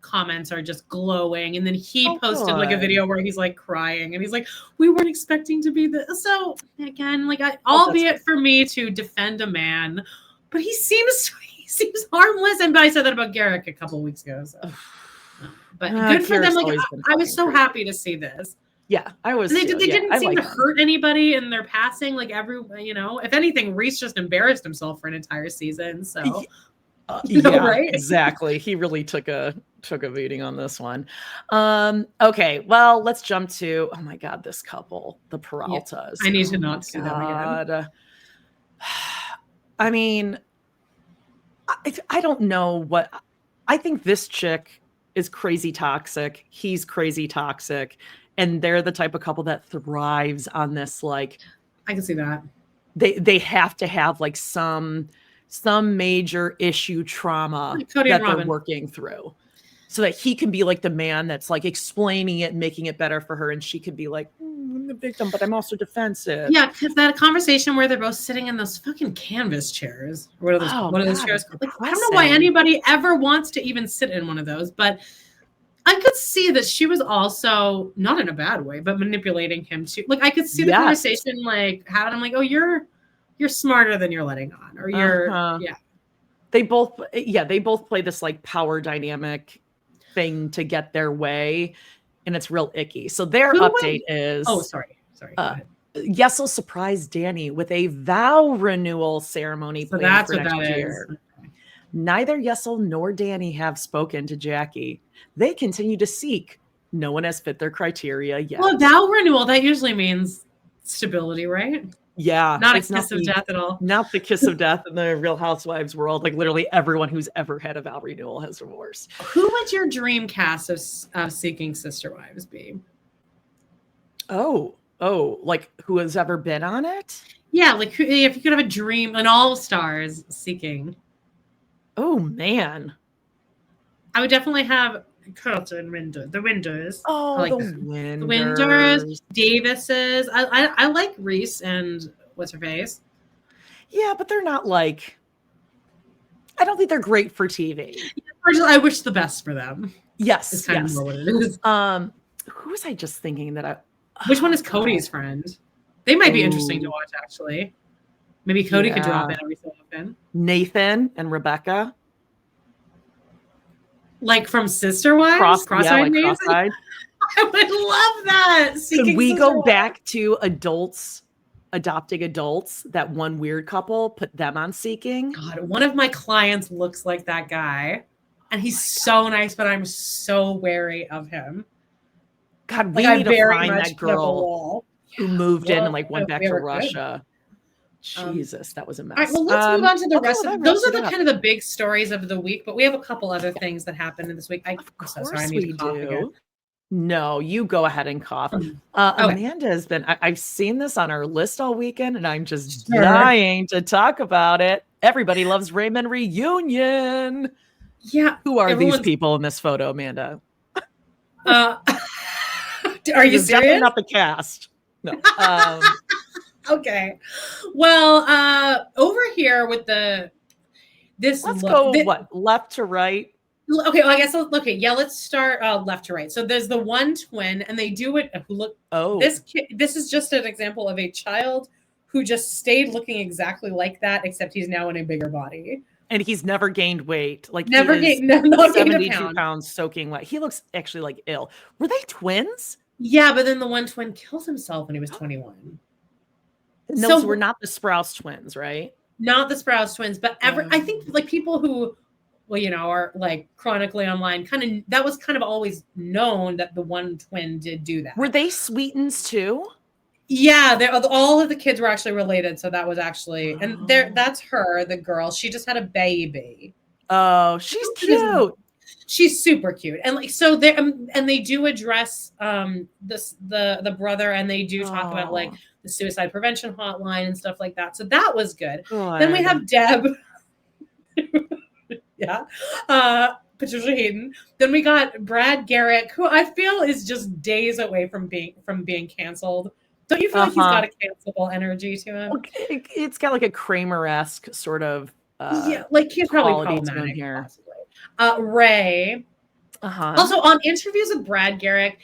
comments are just glowing. And then he posted like a video where he's like crying and he's like, we weren't expecting to be this. So again, like albeit for me to defend a man, but he seems harmless. And I said that about Garrick a couple of weeks ago. So. But good for them. Like I was so happy to see this. Yeah, I was. And they didn't seem to hurt anybody in their passing. Like if anything, Reese just embarrassed himself for an entire season. So, right? Exactly. He really took a beating on this one. Okay, well, let's jump to. Oh my God, this couple, the Peraltas. I need to not see them again. I mean, I don't know what. I think this chick is crazy toxic. He's crazy toxic. And they're the type of couple that thrives on this. Like, I can see that they have to have like some major issue trauma that they're working through, so that he can be like the man that's like explaining it and making it better for her, and she could be like, I'm the victim, but I'm also defensive. Yeah, because that conversation where they're both sitting in those fucking canvas chairs. What are those chairs called? Like, I don't know why anybody ever wants to even sit in one of those, but I could see that she was also, not in a bad way, but manipulating him too. Like, I could see the conversation like having him like, oh, you're smarter than you're letting on, or you're They both play this like power dynamic thing to get their way, and it's real icky. So their update is sorry. Yesel surprised Danny with a vow renewal ceremony planned for next year. Neither Yesel nor Danny have spoken to Jackie. They continue to seek. No one has fit their criteria yet. Well, vow renewal, that usually means stability, right? Yeah. Not a kiss of death at all. Not the kiss of death in the Real Housewives world. Like literally everyone who's ever had a vow renewal has divorced. Who would your dream cast of Seeking Sister Wives be? Oh, like who has ever been on it? Yeah, like if you could have a dream, an all-stars Seeking. Oh, man. I would definitely have Curtin the Winders. Oh, like the Winders, Davises. I like Reese and what's her face? Yeah, but they're not like. I don't think they're great for TV. I wish the best for them. Yes, it's kind of more what it is. Who was I just thinking that I? Which one is Cody's friend? They might be interesting to watch, actually. Maybe Cody could drop in every so often. Nathan and Rebecca. Like from Sister Wives? Cross-eyed Nathan? Cross-eyed. I would love that. Can we go back to adults, adopting adults, that one weird couple, put them on Seeking? God, one of my clients looks like that guy. And he's so nice, but I'm so wary of him. God, we need to find that girl who moved in and like went back to Russia. Jesus, that was a mess. All right, well, let's move on to the rest of those are the kind of the big stories of the week, but we have a couple other things that happened in this week. I'm so sorry, I need to cough again. No, you go ahead and cough. Amanda has been, I've seen this on our list all weekend, and I'm just dying to talk about it. Everybody loves Raymond reunion. Yeah. Who are these people in this photo, Amanda? Are you serious? Definitely not the cast. No. Okay. Well, over here with let's go left to right. Okay, well, I guess let's start left to right. So there's the one twin, and they do it. This is just an example of a child who just stayed looking exactly like that, except he's now in a bigger body. And he's never gained weight. Like never gained, not 72 pounds soaking wet. He looks actually like ill. Were they twins? Yeah, but then the one twin killed himself when he was 21. No, so we're not the Sprouse twins, right? Not the Sprouse twins, but I think like people who, are like chronically online, that was kind of always known that the one twin did do that. Were they Sweetens too? Yeah, all of the kids were actually related, so that was actually, and that's her, the girl. She just had a baby. Oh, she's cute. She's super cute, and like so they and they do address the brother, and they do talk about like the suicide prevention hotline and stuff like that. So that was good. Then we have Deb, Patricia Hayden. Then we got Brad Garrick, who I feel is just days away from being canceled. Don't you feel like he's got a cancelable energy to him? It's got like a Kramer-esque sort of like he's probably problematic here. Ray. Also on interviews with Brad Garrett,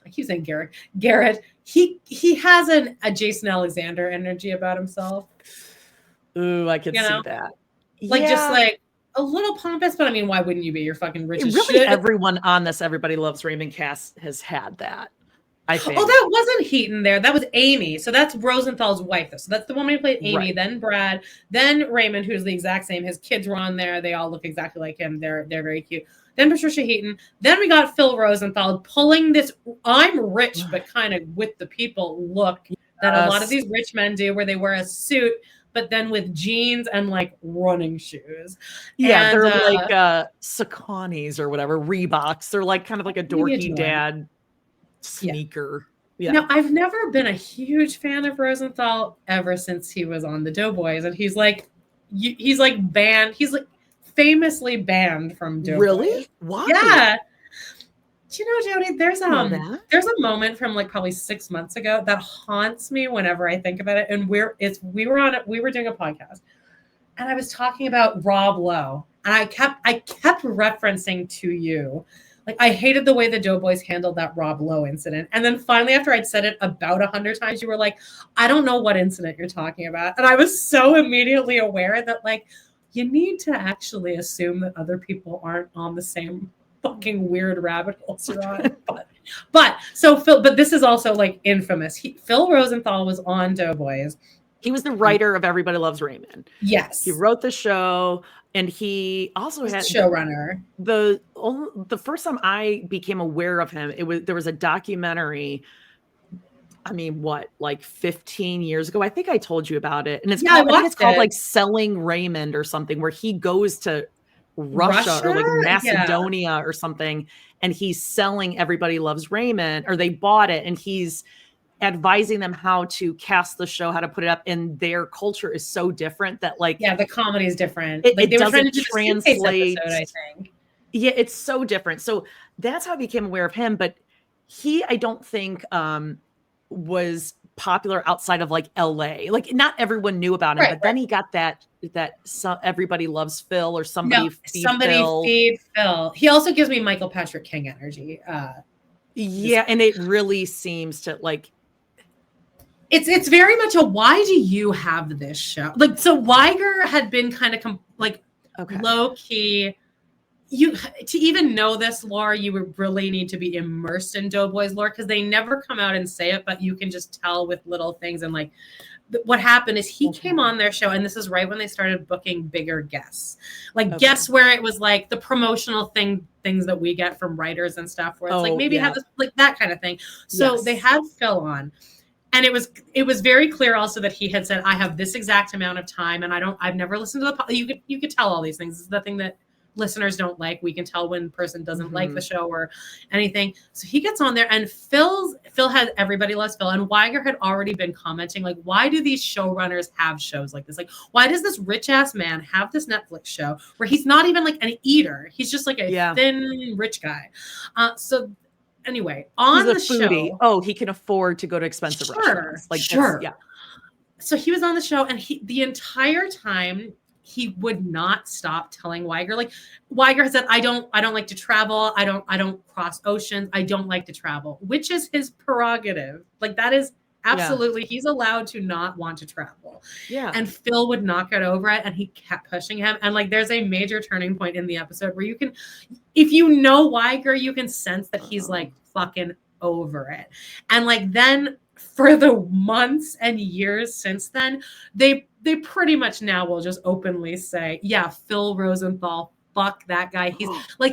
I keep saying Garrett, he has a Jason Alexander energy about himself. Ooh, I could see that. Like just like a little pompous, but I mean, why wouldn't you be? You're fucking rich as really shit. Everyone on this Everybody Loves Raymond cast has had that. I think. Oh, that wasn't Heaton there. That was Amy. So that's Rosenthal's wife. So that's the woman who played Amy, right. Then Brad, then Raymond, who's the exact same. His kids were on there. They all look exactly like him. They're very cute. Then Patricia Heaton. Then we got Phil Rosenthal pulling this I'm rich, but kind of with the people look that a lot of these rich men do, where they wear a suit, but then with jeans and like running shoes. Yeah, and, they're like Sauconys or whatever, Reeboks. They're like kind of like a dorky dad sneaker. Yeah. Now, I've never been a huge fan of Rosenthal ever since he was on the Doughboys, and he's like banned. He's like famously banned from Doughboys. Really? Why? Yeah. Do you know, Jody, there's a moment from like probably 6 months ago that haunts me whenever I think about it. And we were doing a podcast and I was talking about Rob Lowe. And I kept referencing to you. Like, I hated the way the Doughboys handled that Rob Lowe incident. And then finally, after I'd said it about 100 times, you were like, I don't know what incident you're talking about. And I was so immediately aware that, like, you need to actually assume that other people aren't on the same fucking weird rabbit holes you're on. But this is also, like, infamous. Phil Rosenthal was on Doughboys. He was the writer of Everybody Loves Raymond. Yes. He wrote the show. And he also had showrunner. The first time I became aware of him, there was a documentary. I mean, like 15 years ago? I think I told you about it. And I think it's called like Selling Raymond or something, where he goes to Russia? Or like Macedonia or something, and he's selling Everybody Loves Raymond, or they bought it, and he's advising them how to cast the show, how to put it up, and their culture is so different that, like, the comedy is different. It doesn't translate. Episode, I think. Yeah, it's so different. So that's how I became aware of him. But I don't think was popular outside of like LA. Like, not everyone knew about him. But then he got that Everybody Loves Phil, or somebody feed Phil. He also gives me Michael Patrick King energy. And it really seems to, like, it's very much a, why do you have this show? Like, so Weiger had been kind of low key. To even know this lore, you would really need to be immersed in Doughboys lore, because they never come out and say it, but you can just tell with little things. And like, what happened is he came on their show, and this is right when they started booking bigger guests, guests where it was like the promotional things that we get from writers and stuff, where it's like, maybe have this, like that kind of thing. So they had Phil on. And it was very clear also that he had said, I have this exact amount of time, and I've never listened to you could tell all these things. This is the thing that listeners don't like. We can tell when a person doesn't like the show or anything. So he gets on there, and Phil had Everybody Loves Phil, and Weiger had already been commenting, like, why do these showrunners have shows like this? Like, why does this rich ass man have this Netflix show where he's not even like an eater? He's just like a thin rich guy. So anyway, on the show, he can afford to go to expensive restaurants. Like, so he was on the show, and the entire time he would not stop telling Weiger. Like, Weiger said, I don't like to travel. I don't cross oceans. I don't like to travel, which is his prerogative. Like, that is absolutely, he's allowed to not want to travel. Yeah. And Phil would not get over it, and he kept pushing him. And like, there's a major turning point in the episode where you can, if you know Weiger, you can sense that he's like fucking over it. And like, then for the months and years since then, they pretty much now will just openly say, Phil Rosenthal, fuck that guy.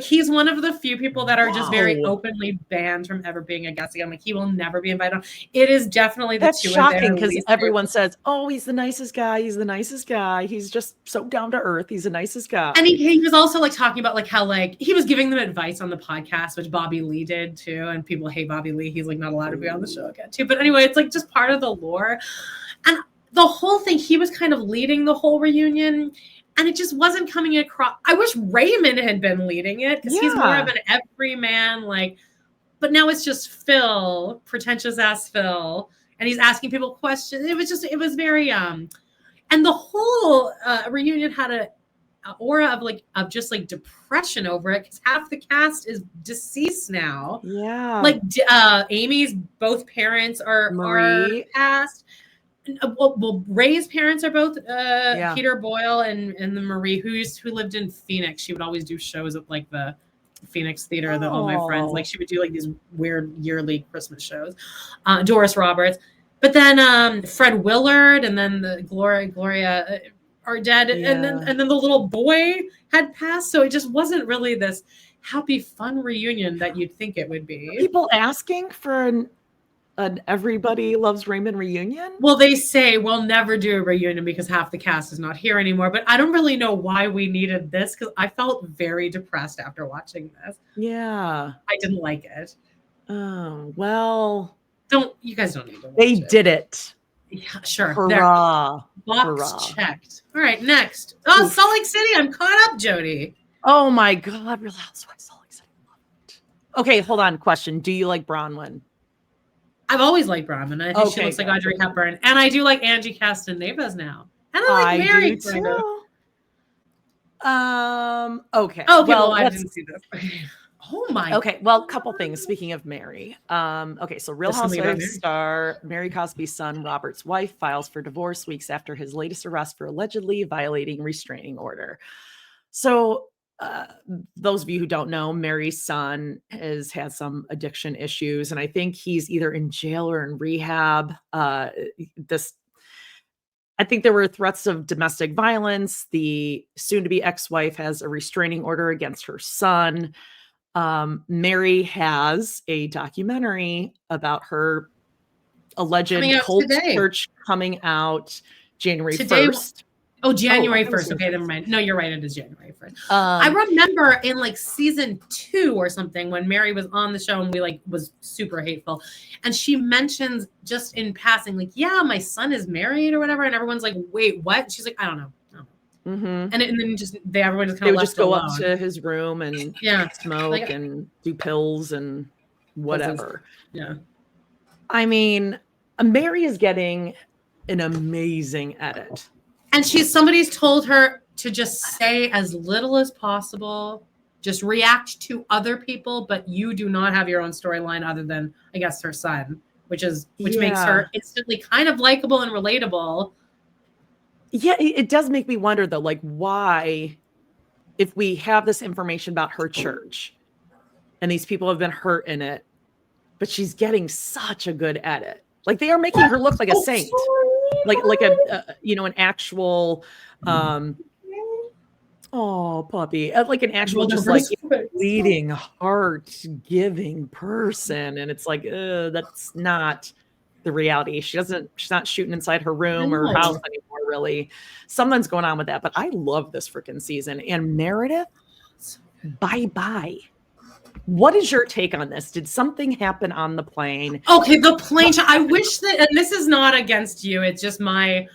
He's one of the few people that are just very openly banned from ever being a guest again. Like, he will never be invited on. It is definitely that's shocking, because everyone says, oh, he's the nicest guy. He's the nicest guy. He's just so down to earth. He's the nicest guy. And he was also like talking about like how like he was giving them advice on the podcast, which Bobby Lee did too. And people hate Bobby Lee. He's like not allowed to be on the show again too. But anyway, it's like just part of the lore. And the whole thing, he was kind of leading the whole reunion, and it just wasn't coming across. I wish Raymond had been leading it, because he's more of an everyman, but now it's just Phil, pretentious ass Phil, and he's asking people questions. It was very, and the whole reunion had a aura of just like depression over it, because half the cast is deceased now. Yeah. Like Amy's both parents are passed. Well, Ray's parents are both Peter Boyle and the Marie who lived in Phoenix. She would always do shows at like the Phoenix Theater, all my friends. Like, she would do like these weird yearly Christmas shows. Doris Roberts. But then Fred Willard and then the Gloria are dead. Yeah. And then the little boy had passed. So it just wasn't really this happy, fun reunion that you'd think it would be. People asking for an Everybody Loves Raymond reunion? Well, they say we'll never do a reunion because half the cast is not here anymore. But I don't really know why we needed this, because I felt very depressed after watching this. Yeah. I didn't like it. Oh, well. You guys don't need to watch They did it. Yeah, sure. Hurrah. Box checked. All right, next. Oh, Salt Lake City. I'm caught up, Jody. Oh my God. Real Housewives of Salt Lake City. Okay, hold on. Question: do you like Bronwyn? I've always liked Bronwyn. I think she Okay, looks like good. Audrey Hepburn, and I do like Angie Castaneva's now, and I like Mary do kind of. too. Okay. Okay, well, I didn't see this. Oh my. Okay, well, a couple things. Speaking of Mary, okay, so Real There's something about Housewives star Mary Cosby's son Robert's wife files for divorce weeks after his latest arrest for allegedly violating restraining order. So, those of you who don't know, Mary's son has had some addiction issues, and I think he's either in jail or in rehab. I think there were threats of domestic violence. The soon-to-be ex-wife has a restraining order against her son. Mary has a documentary about her alleged cult church coming out January 1st. Oh, January 1st. Okay, never mind. No, you're right. It is January 1st. I remember in like season 2 or something when Mary was on the show and we like was super hateful. And she mentions just in passing, like, yeah, my son is married or whatever. And everyone's like, wait, what? She's like, I don't know. Mm-hmm. And then everyone just they kind would of just go up to his room and smoke like, and do pills and whatever. Yeah. I mean, Mary is getting an amazing edit. And somebody's told her to just say as little as possible, just react to other people, but you do not have your own storyline other than, I guess, her son, which makes her instantly kind of likable and relatable. Yeah, it does make me wonder though, like why, if we have this information about her church and these people have been hurt in it, but she's getting such a good edit. Like they are making her look like a saint. Like an actual puppy, like an actual just like bleeding heart giving person. And it's like that's not the reality. She's not shooting inside her room or house anymore, really. Something's going on with that. But I love this freaking season. And Meredith, bye. What is your take on this? Did something happen on the plane? Okay, the plane. I wish that, and this is not against you. It's just I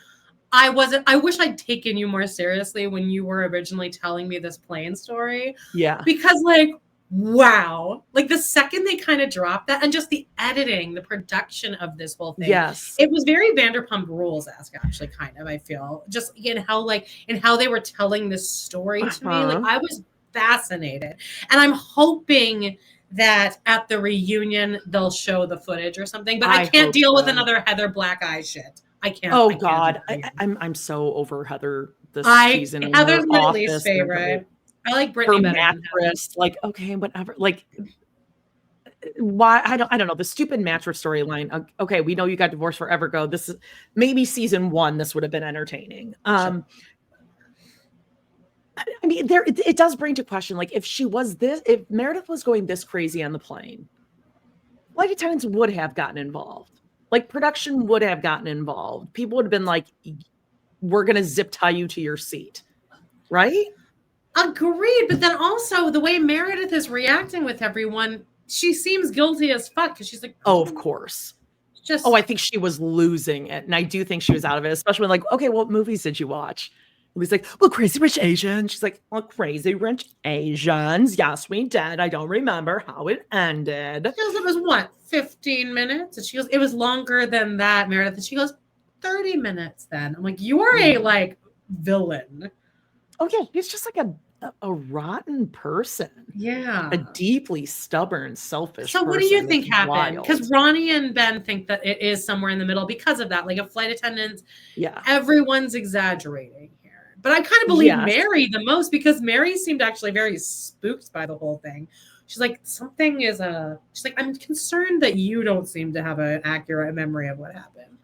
wish I'd taken you more seriously when you were originally telling me this plane story. Yeah. Because like, wow. Like the second they kind of dropped that and just the editing, the production of this whole thing. Yes. It was very Vanderpump Rules-esque, actually, kind of, I feel. Just in how they were telling this story to me. Like I was fascinated. And I'm hoping that at the reunion they'll show the footage or something. But I can't deal with another Heather Black Eye shit. I can't. Oh God, I'm so over Heather this season. Heather's my least favorite. I like Brittany better. Mattress, like okay, whatever. Like why? I don't know the stupid mattress storyline. Okay, we know you got divorced forever ago. This is maybe season 1. This would have been entertaining. Sure. I mean, it does bring to question, like if Meredith was going this crazy on the plane, flight attendants would have gotten involved. Like production would have gotten involved. People would have been like, we're going to zip tie you to your seat. Right? Agreed. But then also the way Meredith is reacting with everyone, she seems guilty as fuck because she's like, oh, of course. I think she was losing it. And I do think she was out of it, especially when like, okay, what movies did you watch? He's like, well, Crazy Rich Asians. She's like, well, Crazy Rich Asians. Yes, we did. I don't remember how it ended. She goes, it was what, 15 minutes? And she goes, it was longer than that, Meredith. And she goes, 30 minutes then. I'm like, you are a like villain. Oh yeah, he's just like a rotten person. Yeah. A deeply stubborn, selfish person. So what do you think happened? Because Ronnie and Ben think that it is somewhere in the middle because of that. Like a flight attendant, everyone's exercerating. But I kind of believe Mary the most because Mary seemed actually very spooked by the whole thing. She's like, she's like, I'm concerned that you don't seem to have an accurate memory of what happened.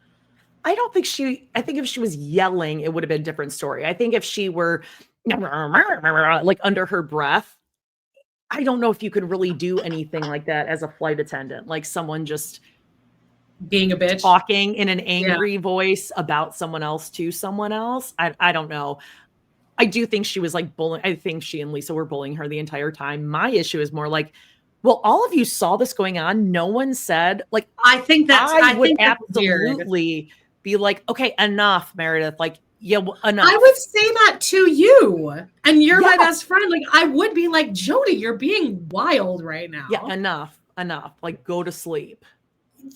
I think if she was yelling, it would have been a different story. I think if she were like under her breath, I don't know if you could really do anything like that as a flight attendant, like someone just being a bitch, talking in an angry voice about someone else to someone else. I don't know. I do think she was like bullying. I think she and Lisa were bullying her the entire time. My issue is more like, well, all of you saw this going on. No one said like, I would absolutely be like, okay, enough, Meredith. Like Yeah, well, enough. I would say that to you, and you're my best friend. Like, I would be like, Jody, you're being wild right now. Yeah, enough. Like, go to sleep.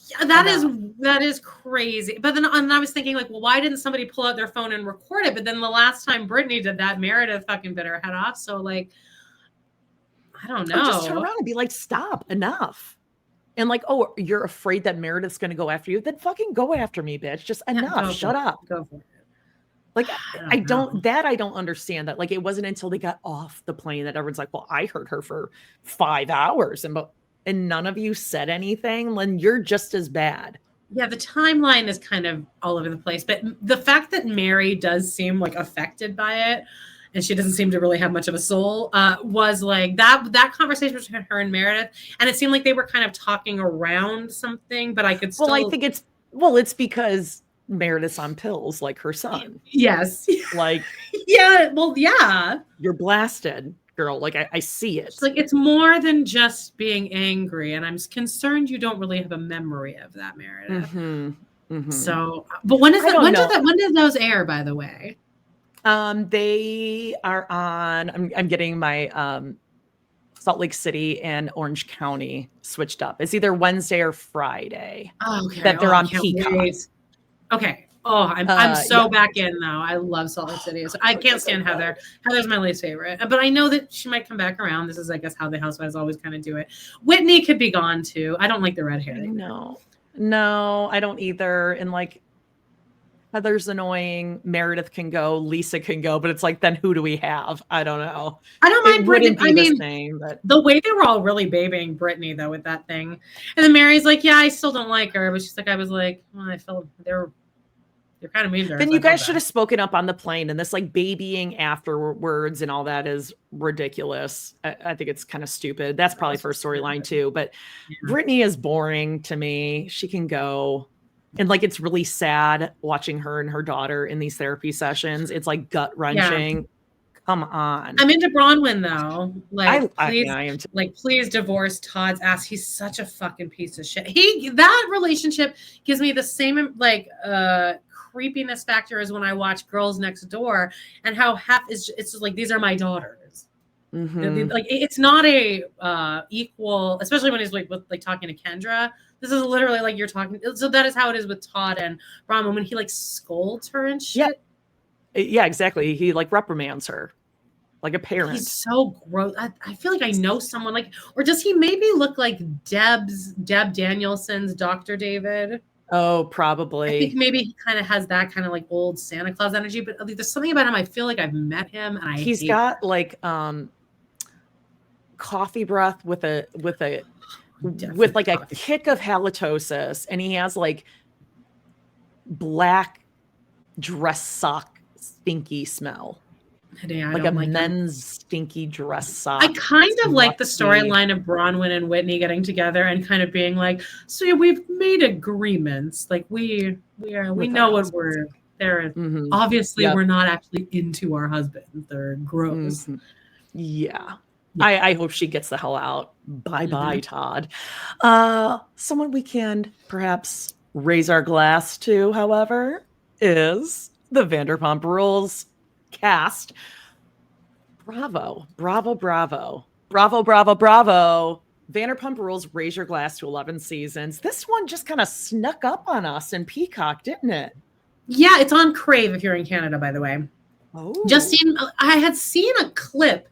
Yeah, that is crazy. But then and I was thinking, like, well, why didn't somebody pull out their phone and record it? But then the last time Brittany did that, Meredith fucking bit her head off. So, like, I don't know. Or just turn around and be like, stop, enough. And like, oh, you're afraid that Meredith's going to go after you? Then fucking go after me, bitch. Just enough. Shut up. Go for it. Like, I don't understand that. Like, it wasn't until they got off the plane that everyone's like, well, I heard her for 5 hours and none of you said anything. Then you're just as bad. Yeah, the timeline is kind of all over the place. But the fact that Mary does seem like affected by it, and she doesn't seem to really have much of a soul, was like that conversation between her and Meredith. And it seemed like they were kind of talking around something, but I could still... Well, I think it's because Meredith's on pills like her son. Yes. Like, yeah, well, yeah. You're blasted, girl. Like, I see it. It's like, it's more than just being angry. And I'm concerned you don't really have a memory of that, Meredith. Mm-hmm. Mm-hmm. So, but when did those air, by the way? They are on, I'm getting my Salt Lake City and Orange County switched up. It's either Wednesday or Friday that they're on Peacock. Wait. Okay. Oh, I'm so back in now. I love Salt Lake City. So I can't stand Heather. Heather's my least favorite. But I know that she might come back around. This is, I guess, how the Housewives always kind of do it. Whitney could be gone too. I don't like the red hair. No, I don't either. And like, Heather's annoying. Meredith can go. Lisa can go. But it's like, then who do we have? I don't know. I don't mind Brittany. I mean, same, but the way they were all really babying Brittany though with that thing, and then Mary's like, "Yeah, I still don't like her," but she's like, "I was like, well, I feel they're kind of mean to her." Then you guys should have spoken up on the plane. And this like babying afterwards and all that is ridiculous. I think it's kind of stupid. That's probably for a storyline too. But Brittany is boring to me. She can go. And like, it's really sad watching her and her daughter in these therapy sessions. It's like gut wrenching. Yeah. Come on. I'm into Bronwyn though. Like, please, I am too. Like, please divorce Todd's ass. He's such a fucking piece of shit. That relationship gives me the same like creepiness factor as when I watch Girls Next Door, and how it's just like, these are my daughters. Mm-hmm. Like, it's not a equal, especially when he's like talking to Kendra. This is literally like you're talking. So that is how it is with Todd and Bronwyn when he like scolds her and shit. Yeah, exactly. He like reprimands her like a parent. He's so gross. I feel like I know someone like, or does he maybe look like Deb Danielson's Dr. David? Oh, probably. I think maybe he kind of has that kind of like old Santa Claus energy, but there's something about him. I feel like I've met him, and he's got like coffee breath with like a kick of halitosis, and he has like black dress sock stinky smell. Like a men's stinky dress sock. I kind of like the storyline of Bronwyn and Whitney getting together and kind of being like, so we've made agreements. Like we know what we're there. Mm-hmm. Obviously, we're not actually into our husbands. They're gross. Mm-hmm. Yeah. I hope she gets the hell out. Bye-bye, Todd. Someone we can perhaps raise our glass to, however, is the Vanderpump Rules cast. Bravo. Vanderpump Rules, raise your glass to 11 seasons. This one just kind of snuck up on us in Peacock, didn't it? Yeah, it's on Crave if you're in Canada, by the way. Oh. I had seen a clip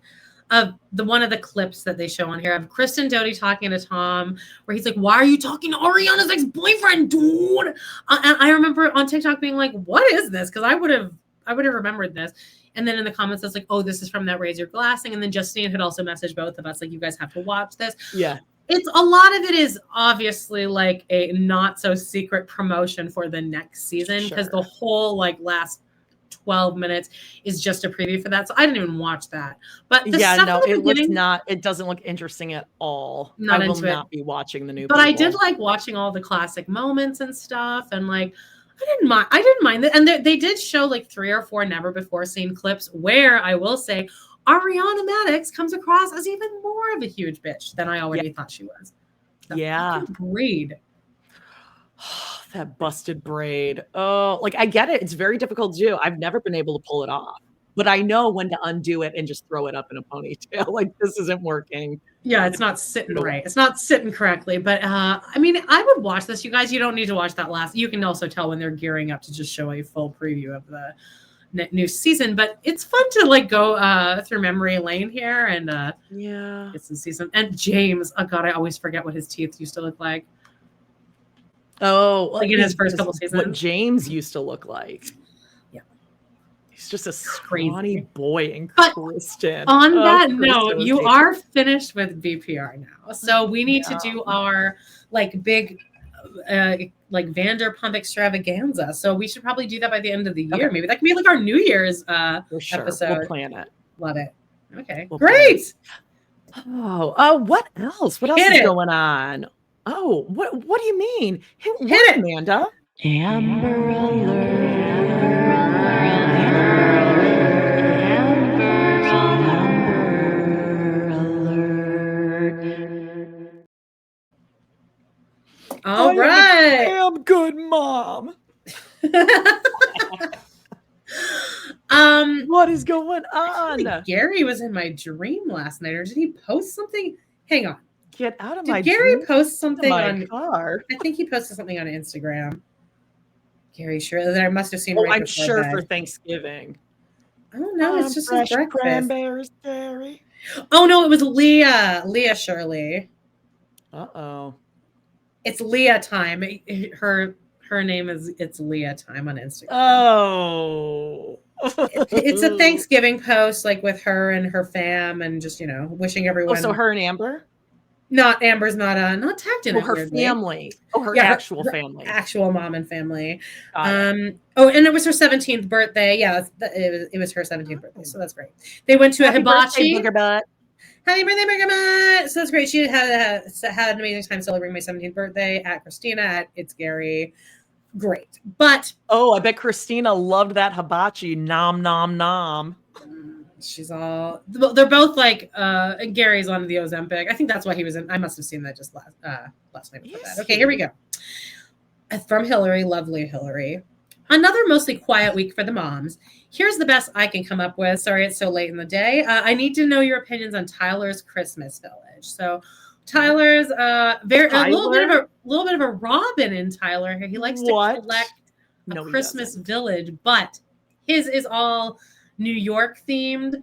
of one of the clips that they show on here of Kristen Doty talking to Tom, where he's like, "Why are you talking to Ariana's ex-boyfriend, dude?" And I remember on TikTok being like, "What is this?" Because I would have remembered this. And then in the comments, it's like, "Oh, this is from that Raise Your Glass thing." And then Justine had also messaged both of us like, "You guys have to watch this." Yeah, it's a lot of it is obviously like a not so secret promotion for the next season, because the whole like last 12 minutes is just a preview for that. So I didn't even watch that. But it doesn't look interesting at all. I will not be watching the new But I did like watching all the classic moments and stuff, and like I didn't mind that. And they did show like 3 or 4 never before seen clips where I will say Ariana Madix comes across as even more of a huge bitch than I already thought she was. Breed. that busted braid. Oh, like I get it. It's very difficult to do. I've never been able to pull it off, but I know when to undo it and just throw it up in a ponytail. Like this isn't working. Yeah, it's not sitting right. It's not sitting correctly. But I mean, I would watch this. You guys, you don't need to watch that last. You can also tell when they're gearing up to just show a full preview of the new season. But it's fun to like go through memory lane here and it's the season. And James, oh God, I always forget what his teeth used to look like. Oh, like in his first couple seasons. What James used to look like. Yeah. He's just a scrawny boy in Kristen. On that note, you are finished with VPR now. So we need to do our like big like Vanderpump extravaganza. So we should probably do that by the end of the year. Maybe that can be like our New Year's episode. We'll plan it. Love it. Okay. Great. Oh, what else? What else is going on? Oh, what do you mean? Hit it, Amanda. Amber Alert. All right. I am good mom. What is going on? Gary was in my dream last night, or did he post something? Hang on. Get out of my Did Gary dream. post something my on car? I think he posted something on Instagram. Gary, sure that I must have seen. Oh, right I'm sure bed. for Thanksgiving. I don't know. It's just his breakfast. Cranberries, Gary. Oh no, it was Leah Shirley. Uh-oh. It's Leah time. Her name is it's Leah time on Instagram. Oh. It's a Thanksgiving post, like with her and her fam, and just wishing everyone. Oh, so her and Amber. Not Amber's not tagged in. Her family. Oh, her actual family. Actual mom and family. And it was her 17th birthday. Yeah, it was her 17th birthday. So that's great. They went to a hibachi. Happy birthday, Happy birthday, Booger Butt. So that's great. She had an amazing time celebrating my 17th birthday at Christina at It's Gary. Great. But I bet Christina loved that hibachi. Nom nom nom. They're both like Gary's on the Ozempic. I think that's why he was in. I must have seen that just last night. Yes. Okay, here we go. From Hillary, lovely Hillary. Another mostly quiet week for the moms. Here's the best I can come up with. Sorry, it's so late in the day. I need to know your opinions on Tyler's Christmas Village. So Tyler's a little bit of a Robin in Tyler here. He likes to collect a Christmas village, but his is all New York themed.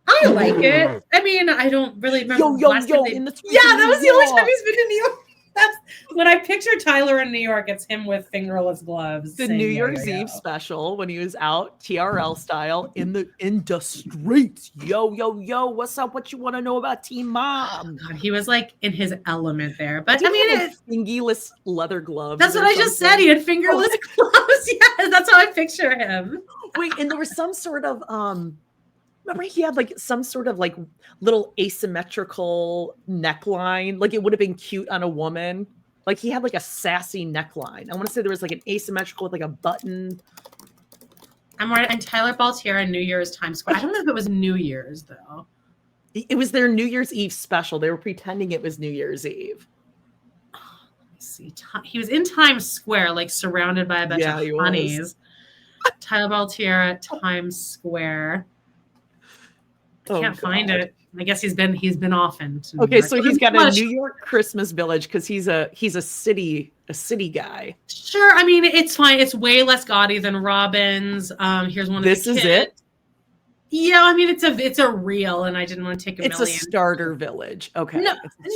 I like it. I mean, I don't really remember. That was the only time he's been in New York. That's when I picture Tyler in New York. It's him with fingerless gloves. The New Year's Eve special when he was out TRL style in the streets. Yo, what's up? What you want to know about Teen Mom? God, he was like in his element there. But fingerless leather gloves. That's what I just said. He had fingerless gloves. Yes, that's how I picture him. Wait, and there was some sort of remember he had like some sort of like little asymmetrical neckline. Like it would have been cute on a woman. Like he had like a sassy neckline. I want to say there was like an asymmetrical with like a button. I'm right. And Tyler Baltierra New Year's Times Square. I don't know if it was New Year's though. It was their New Year's Eve special. They were pretending it was New Year's Eve. Oh, let me see. He was in Times Square, like surrounded by a bunch of honeys. Tyler Baltierra Times Square. Can't find it. I guess he's been often. Okay, so he's got a New York Christmas village because he's a city guy. Sure, I mean it's fine. It's way less gaudy than Robin's. Here's one of this the kids. Is it? Yeah, I mean it's a reel, and I didn't want to take a million. It's a starter village. Okay.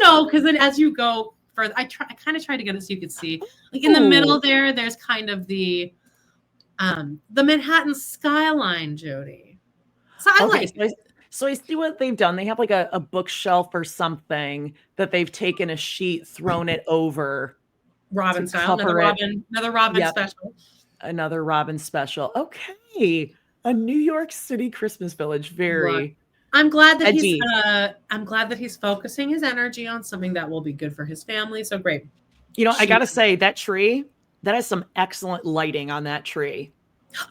No, because then as you go further, I kind of tried to get it so you could see. Like in the middle there's kind of the Manhattan skyline, Jody. So I like it. So I see what they've done. They have like a bookshelf or something that they've taken a sheet, thrown it over. Robin style. Another Robin special. Another Robin special. Okay. A New York City Christmas village. Very. I'm glad that he's focusing his energy on something that will be good for his family. So great. I gotta say that tree, that has some excellent lighting on that tree.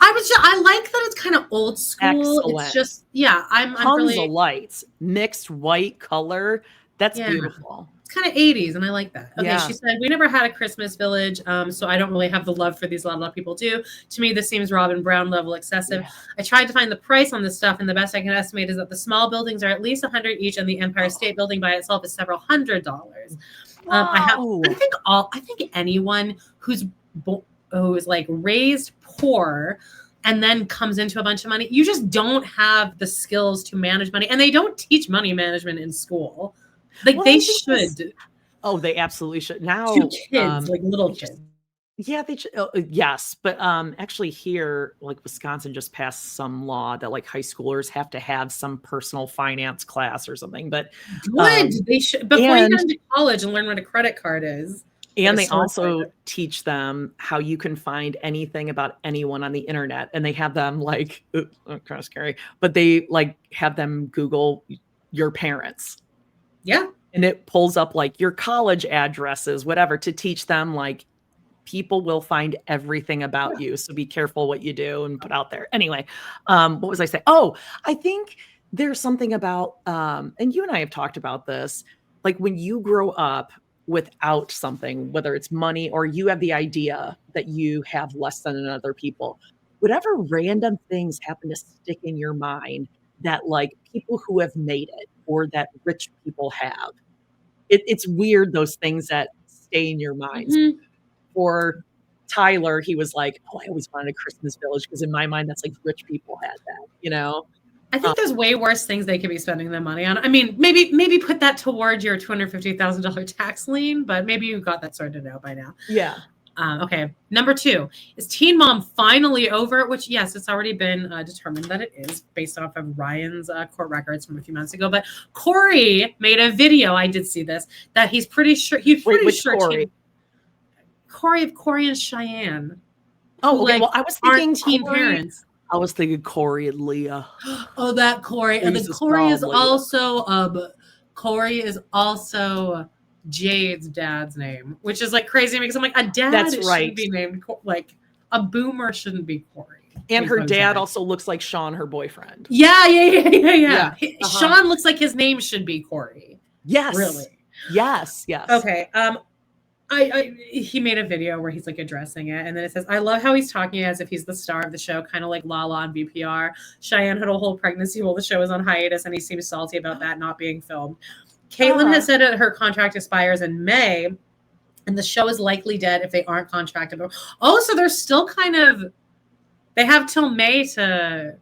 I like that it's kind of old school. Excellent. It's just, I'm tons really of lights, mixed white color. That's beautiful. It's kind of 80s, and I like that. Okay, Yeah. she said, we never had a Christmas village, so I don't really have the love for these. A lot of people do. To me, this seems Robin Brown level excessive. Yeah. I tried to find the price on this stuff, and the best I can estimate is that the small buildings are at least $100 each, and the Empire State Building by itself is several $100. I think anyone who's like raised poor and then comes into a bunch of money, you just don't have the skills to manage money, and they don't teach money management in school. Like they should. They absolutely should. Now, to kids, like little kids. Yeah, they should. Yes, but actually, here, like Wisconsin just passed some law that like high schoolers have to have some personal finance class or something. But good, they should before you get into college and learn what a credit card is. And they also teach them how you can find anything about anyone on the internet, and they have them like kind of scary, but they like have them Google your parents. Yeah. And it pulls up like your college addresses, whatever, to teach them like people will find everything about you. So be careful what you do and put out there. Anyway, what was I saying? Oh, I think there's something about, and you and I have talked about this, like when you grow up without something, whether it's money or you have the idea that you have less than other people, whatever random things happen to stick in your mind that like people who have made it or that rich people have. It's weird, those things that stay in your mind. Mm-hmm. For Tyler, he was like, oh, I always wanted a Christmas village because in my mind, that's like rich people had that, you know? I think there's way worse things they could be spending their money on. I mean, maybe put that toward your $250,000 tax lien, but maybe you got that sorted out by now. Yeah. Okay. Number 2, is Teen Mom finally over? Which, yes, it's already been determined that it is based off of Ryan's court records from a few months ago. But Corey made a video. I did see this, that he's pretty sure. Corey of Corey and Cheyenne. Oh, okay. Like, well, I was thinking teen parents. I was thinking Corey and Leah. Oh, that Corey. And then Corey is also Jade's dad's name, which is like crazy because I'm like, a dad shouldn't be named, like a boomer shouldn't be Corey. And her dad also looks like Sean, her boyfriend. Yeah. Sean looks like his name should be Corey. Yes. Really? Yes. Okay. He made a video where he's like addressing it, and then it says, I love how he's talking as if he's the star of the show, kind of like Lala on VPR. Cheyenne had a whole pregnancy while the show was on hiatus, and he seems salty about that not being filmed. Kailyn has said that her contract expires in May, and the show is likely dead if they aren't contracted. Oh, so they're still they have till May to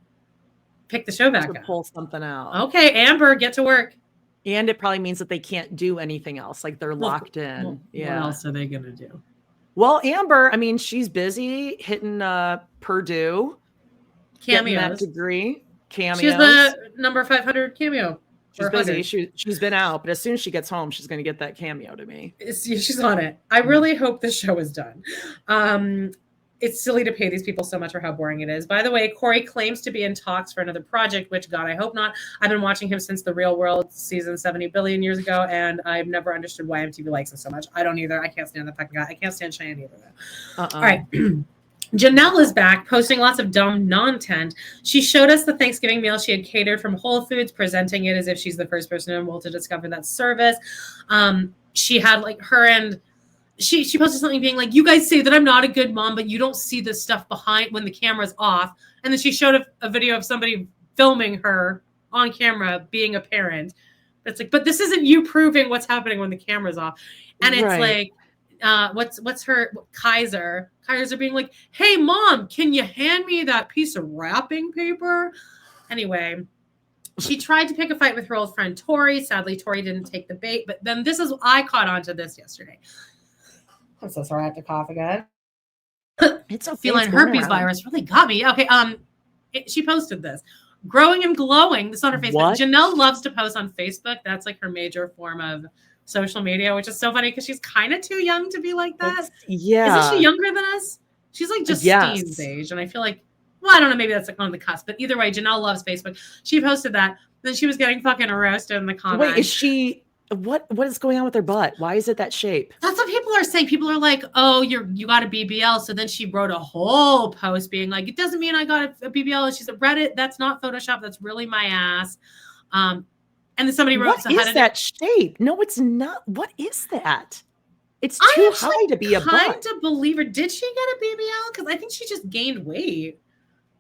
pick the show back up. Pull something out. Okay, Amber, get to work. And it probably means that they can't do anything else. Like they're locked in. What else are they going to do? Well, Amber, I mean, she's busy hitting Purdue. Getting that degree. Cameos. She's the number 500 cameo. She's busy. She's been out, but as soon as she gets home, she's going to get that cameo to me. She's on it. I really hope the show is done. It's silly to pay these people so much for how boring it is. By the way, Corey claims to be in talks for another project, which, God, I hope not. I've been watching him since The Real World season 70 billion years ago, and I've never understood why MTV likes him so much. I don't either. I can't stand that fucking guy. I can't stand Cheyenne either, though. All right. Jenelle is back, posting lots of dumb non-tent. She showed us the Thanksgiving meal she had catered from Whole Foods, presenting it as if she's the first person in the world to discover that service. She had like her and she posted something being like, you guys say that I'm not a good mom, but you don't see the stuff behind when the camera's off. And then she showed a video of somebody filming her on camera being a parent. That's like, but this isn't you proving what's happening when the camera's off. And it's like, what's her Kaiser being like, hey mom, can you hand me that piece of wrapping paper? Anyway, she tried to pick a fight with her old friend Tori. Sadly, Tori didn't take the bait, but then I caught on to this yesterday. I'm so sorry, I have to cough again. It's a feline herpes virus really got me. Okay, she posted this. Growing and glowing. This is on her Facebook. What? Jenelle loves to post on Facebook. That's like her major form of social media, which is so funny because she's kind of too young to be like that. Isn't she younger than us? She's like just Steve's age. And I feel like, well, I don't know, maybe that's like on the cusp. But either way, Jenelle loves Facebook. She posted that. Then she was getting fucking roasted in the comments. Wait, is she... What is going on with her butt? Why is it that shape? That's what people are saying. People are like, oh, you got a BBL. So then she wrote a whole post being like, it doesn't mean I got a BBL. She said, Reddit, that's not Photoshop. That's really my ass. And then somebody wrote, what so is how did that shape? No, it's not. What is that? It's I too actually high to be a kind butt. of believe her. Did she get a BBL? Because I think she just gained weight.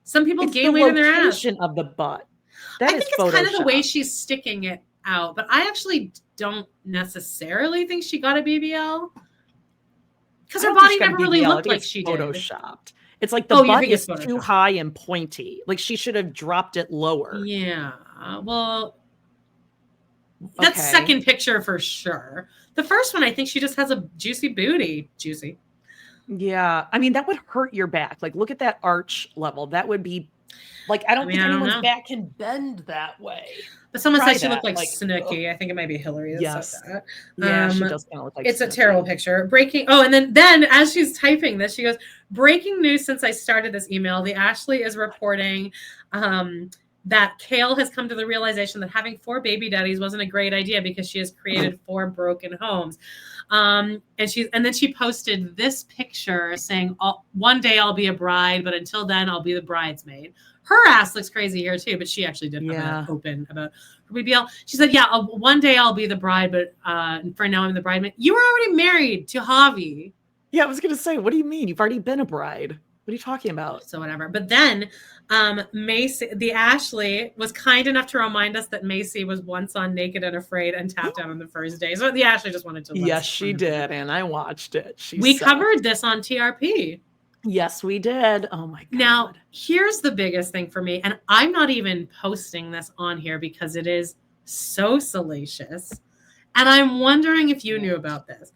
Some people It's gain the weight in their ass. location of the butt. That I is think it's kind of the way Photoshop. she's sticking it out, but I actually don't necessarily think she got a BBL because I her don't think body got a never really BBL. I looked think like it's she did. photoshopped. It's like the Oh, you butt think it's is too photoshopped? high and pointy. Like she should have dropped it lower. Yeah. Well, that's Okay. second picture for sure. The first one, I think she just has a juicy booty. Juicy. Yeah. I mean, that would hurt your back. Like, look at that arch level. That would be like, I don't think anyone's back can bend that way. But someone Try said she that, looked like like, Snooki. I think it might be Hillary that said that. Yeah, she does kind of look like it's Snooki. a terrible picture. Breaking. Oh, and then as she's typing this, she goes, breaking news since I started this email. The Ashley is reporting that Kail has come to the realization that having 4 baby daddies wasn't a great idea because she has created 4 broken homes. And then she posted this picture saying, one day I'll be a bride, but until then I'll be the bridesmaid. Her ass looks crazy here too, but she actually did have an open about her BBL. She said, yeah, one day I'll be the bride, but for now I'm the bridesmaid. You were already married to Javi. Yeah, I was going to say, what do you mean? You've already been a bride. What are you talking about? So whatever. But then Macy, the Ashley, was kind enough to remind us that Macy was once on Naked and Afraid and tapped out on the first day. So the Ashley just wanted to. Yes, she did. And I watched it. We covered this on TRP. Yes, we did. Oh my God. Now, here's the biggest thing for me. And I'm not even posting this on here because it is so salacious. And I'm wondering if you knew about this.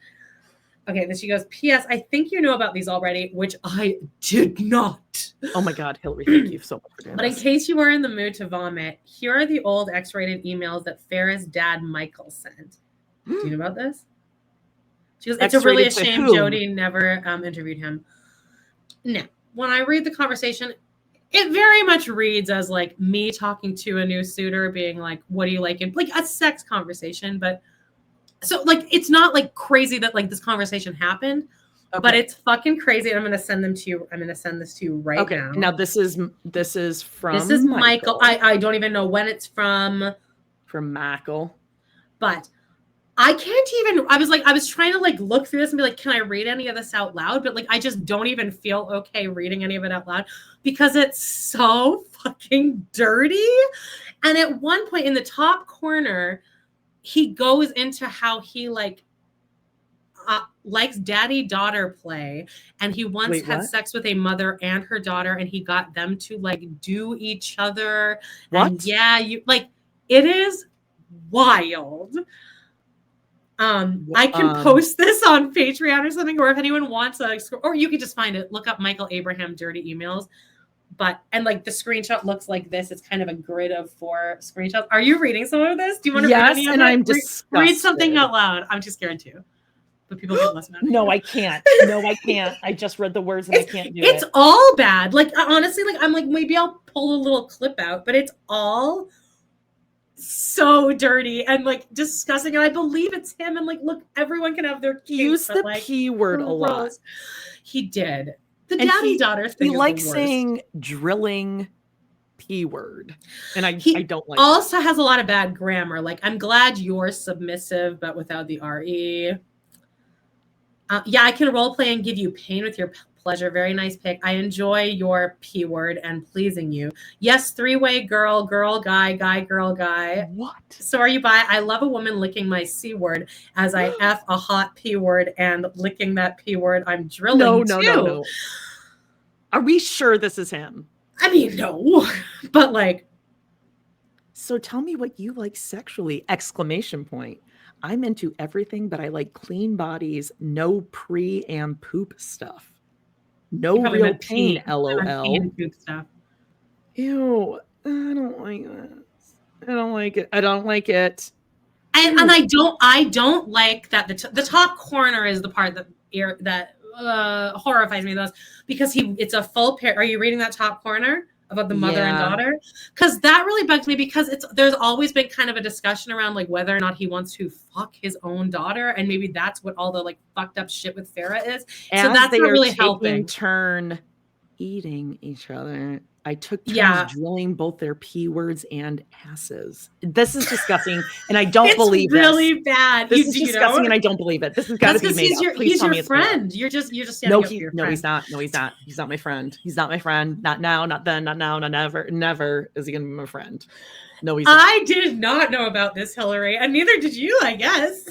Okay, then she goes, P.S. I think you know about these already, which I did not. Oh my God, Hillary, thank you so much for doing But in case you were in the mood to vomit, here are the old X-rated emails that Farrah's dad, Michael, sent. Do you know about this? She goes, it's a really a shame Jody never interviewed him. Now, when I read the conversation, it very much reads as like me talking to a new suitor being like, what do you like? And like a sex conversation, but so like it's not like crazy that like this conversation happened, but it's fucking crazy. And I'm gonna send them to you. I'm gonna send this to you right now. Now this is from Michael. I don't even know when it's from. From Michael. But I can't even, I was trying to like look through this and be like, can I read any of this out loud? But like, I just don't even feel okay reading any of it out loud because it's so fucking dirty. And at one point in the top corner, he goes into how he like likes daddy-daughter play. And he once had sex with a mother and her daughter and he got them to like do each other. What? And yeah, you like, it is wild. I can post this on Patreon or something, or if anyone wants or you could just find it, look up Michael Abraham dirty emails. And like the screenshot looks like this. It's kind of a grid of 4 screenshots. Are you reading some of this? Do you want to read any of it? I'm read something out loud. I'm too scared to. But people can listen. No, I can't. No, I can't. I just read the words and I can't do it. It's all bad. Like honestly, like I'm like maybe I'll pull a little clip out, but it's all so dirty and like disgusting. And I believe it's him. And like, look, everyone can have their kids. Use the P word a lot. He did. The daddy-daughter thing. He likes saying drilling P word. And I don't like also has a lot of bad grammar. Like, I'm glad you're submissive, but without the R-E. Yeah, I can role play and give you pain with your pleasure. Very nice pick. I enjoy your P word and pleasing you. Yes, 3-way girl, girl, guy, guy, girl, guy. What? So are you bi? I love a woman licking my C word as I F a hot P word and licking that P word. I'm drilling No. Are we sure this is him? I mean, no, but like. So tell me what you like sexually, exclamation point. I'm into everything, but I like clean bodies, no pre and poop stuff. No real pain, LOL. Pain poop stuff. Ew, I don't like that. I don't like it. I don't like it. And I don't like that the top corner is the part that horrifies me the most because it's a full pair. Are you reading that top corner about the mother and daughter? Because that really bugs me because there's always been kind of a discussion around like whether or not he wants to fuck his own daughter, and maybe that's what all the like fucked up shit with Farrah is. So that's not really helping. eating each other. I took turns drilling both their P words and asses. This is disgusting, and I don't believe this. It's really bad. This is disgusting, and I don't believe it. This has got to be made up. Please tell me it's friend. You're just standing up for your friend. No, he's not. No, he's not. He's not my friend. He's not my friend. Not now. Not then. Not now. Not never. Never is he gonna be my friend. No, he's not. I did not know about this, Hillary, and neither did you, I guess.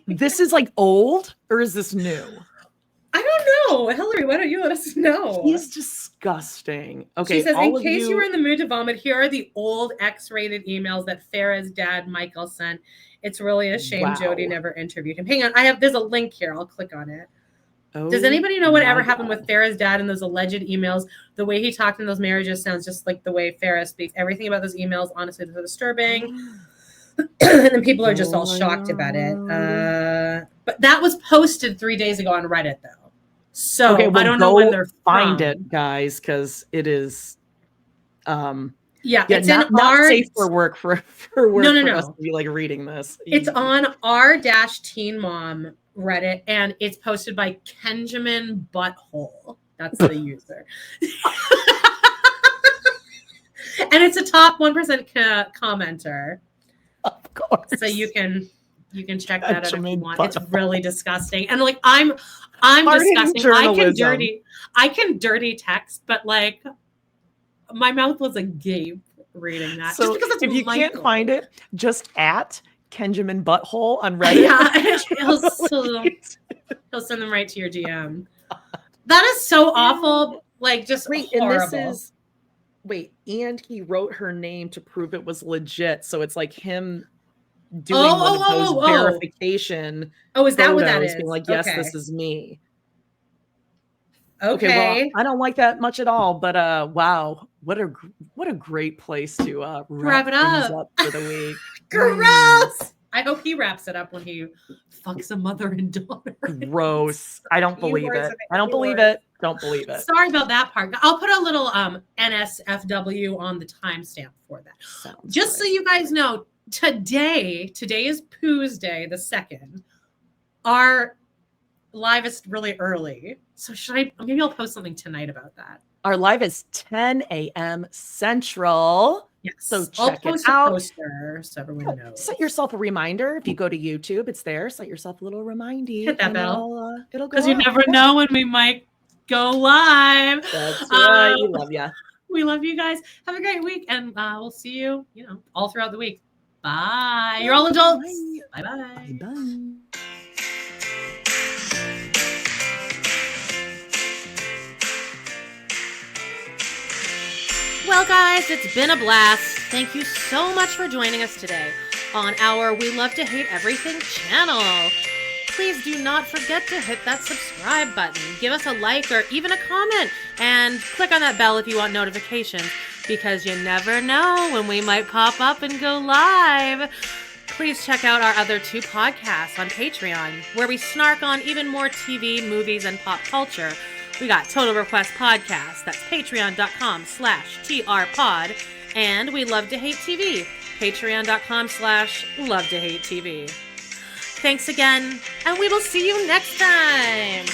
This is like old, or is this new? I don't know. Hillary, why don't you let us know? He's disgusting. Okay. She says, in case you were in the mood to vomit, here are the old X-rated emails that Farrah's dad, Michael, sent. It's really a shame Jody never interviewed him. Hang on. There's a link here. I'll click on it. Oh, does anybody know whatever happened with Farrah's dad and those alleged emails? The way he talked in those marriages sounds just like the way Farrah speaks. Everything about those emails, honestly, is disturbing. And then people are just all shocked about it. But that was posted 3 days ago on Reddit, though. So I don't know when they're find it, guys, because it is it's not safe for work for work no. For us to be like reading this. It's on r-teen mom Reddit, and it's posted by Kenjamin Butthole. That's the user. And it's a top 1% commenter. Of course. So you can check that out if you want. It's really disgusting. And like I'm disgusting. I can dirty text, but like my mouth was agape reading that. So just because it's if you Michael. can't find it, just at Kenjamin Butthole on Reddit. Yeah, he'll send them right to your DM. That is so awful. Like just horrible. And he wrote her name to prove it was legit. So it's like him doing one of those verification. Oh, is that what that is? Being like, yes, this is me. Okay. Well, I don't like that much at all, but wow, what a great place to wrap it up for the week. Gross. I hope he wraps it up when he fucks a mother and daughter. Gross. I don't believe it. Don't believe it. Sorry about that part. I'll put a little NSFW on the timestamp for that. So you guys know, today is Pooh's Day, the 2nd. Our live is really early. So maybe I'll post something tonight about that. Our live is 10 a.m. Central. Yes. So check it out. Poster so everyone knows. Set yourself a reminder. If you go to YouTube, it's there. Set yourself a little reminder. Hit that bell. It'll go. Because you never know when we might go live. That's right. We love you. We love you guys. Have a great week, and we'll see you, all throughout the week. Bye. You're all adults. Bye-bye. Bye. Well, guys, it's been a blast. Thank you so much for joining us today on our We Love to Hate Everything channel. Please do not forget to hit that subscribe button. Give us a like or even a comment, and click on that bell if you want notifications, because you never know when we might pop up and go live. Please check out our other 2 podcasts on Patreon, where we snark on even more TV, movies, and pop culture. We got Total Request Podcast, that's patreon.com/trpod, and We Love to Hate TV, patreon.com/love to hate TV. Thanks again, and we will see you next time.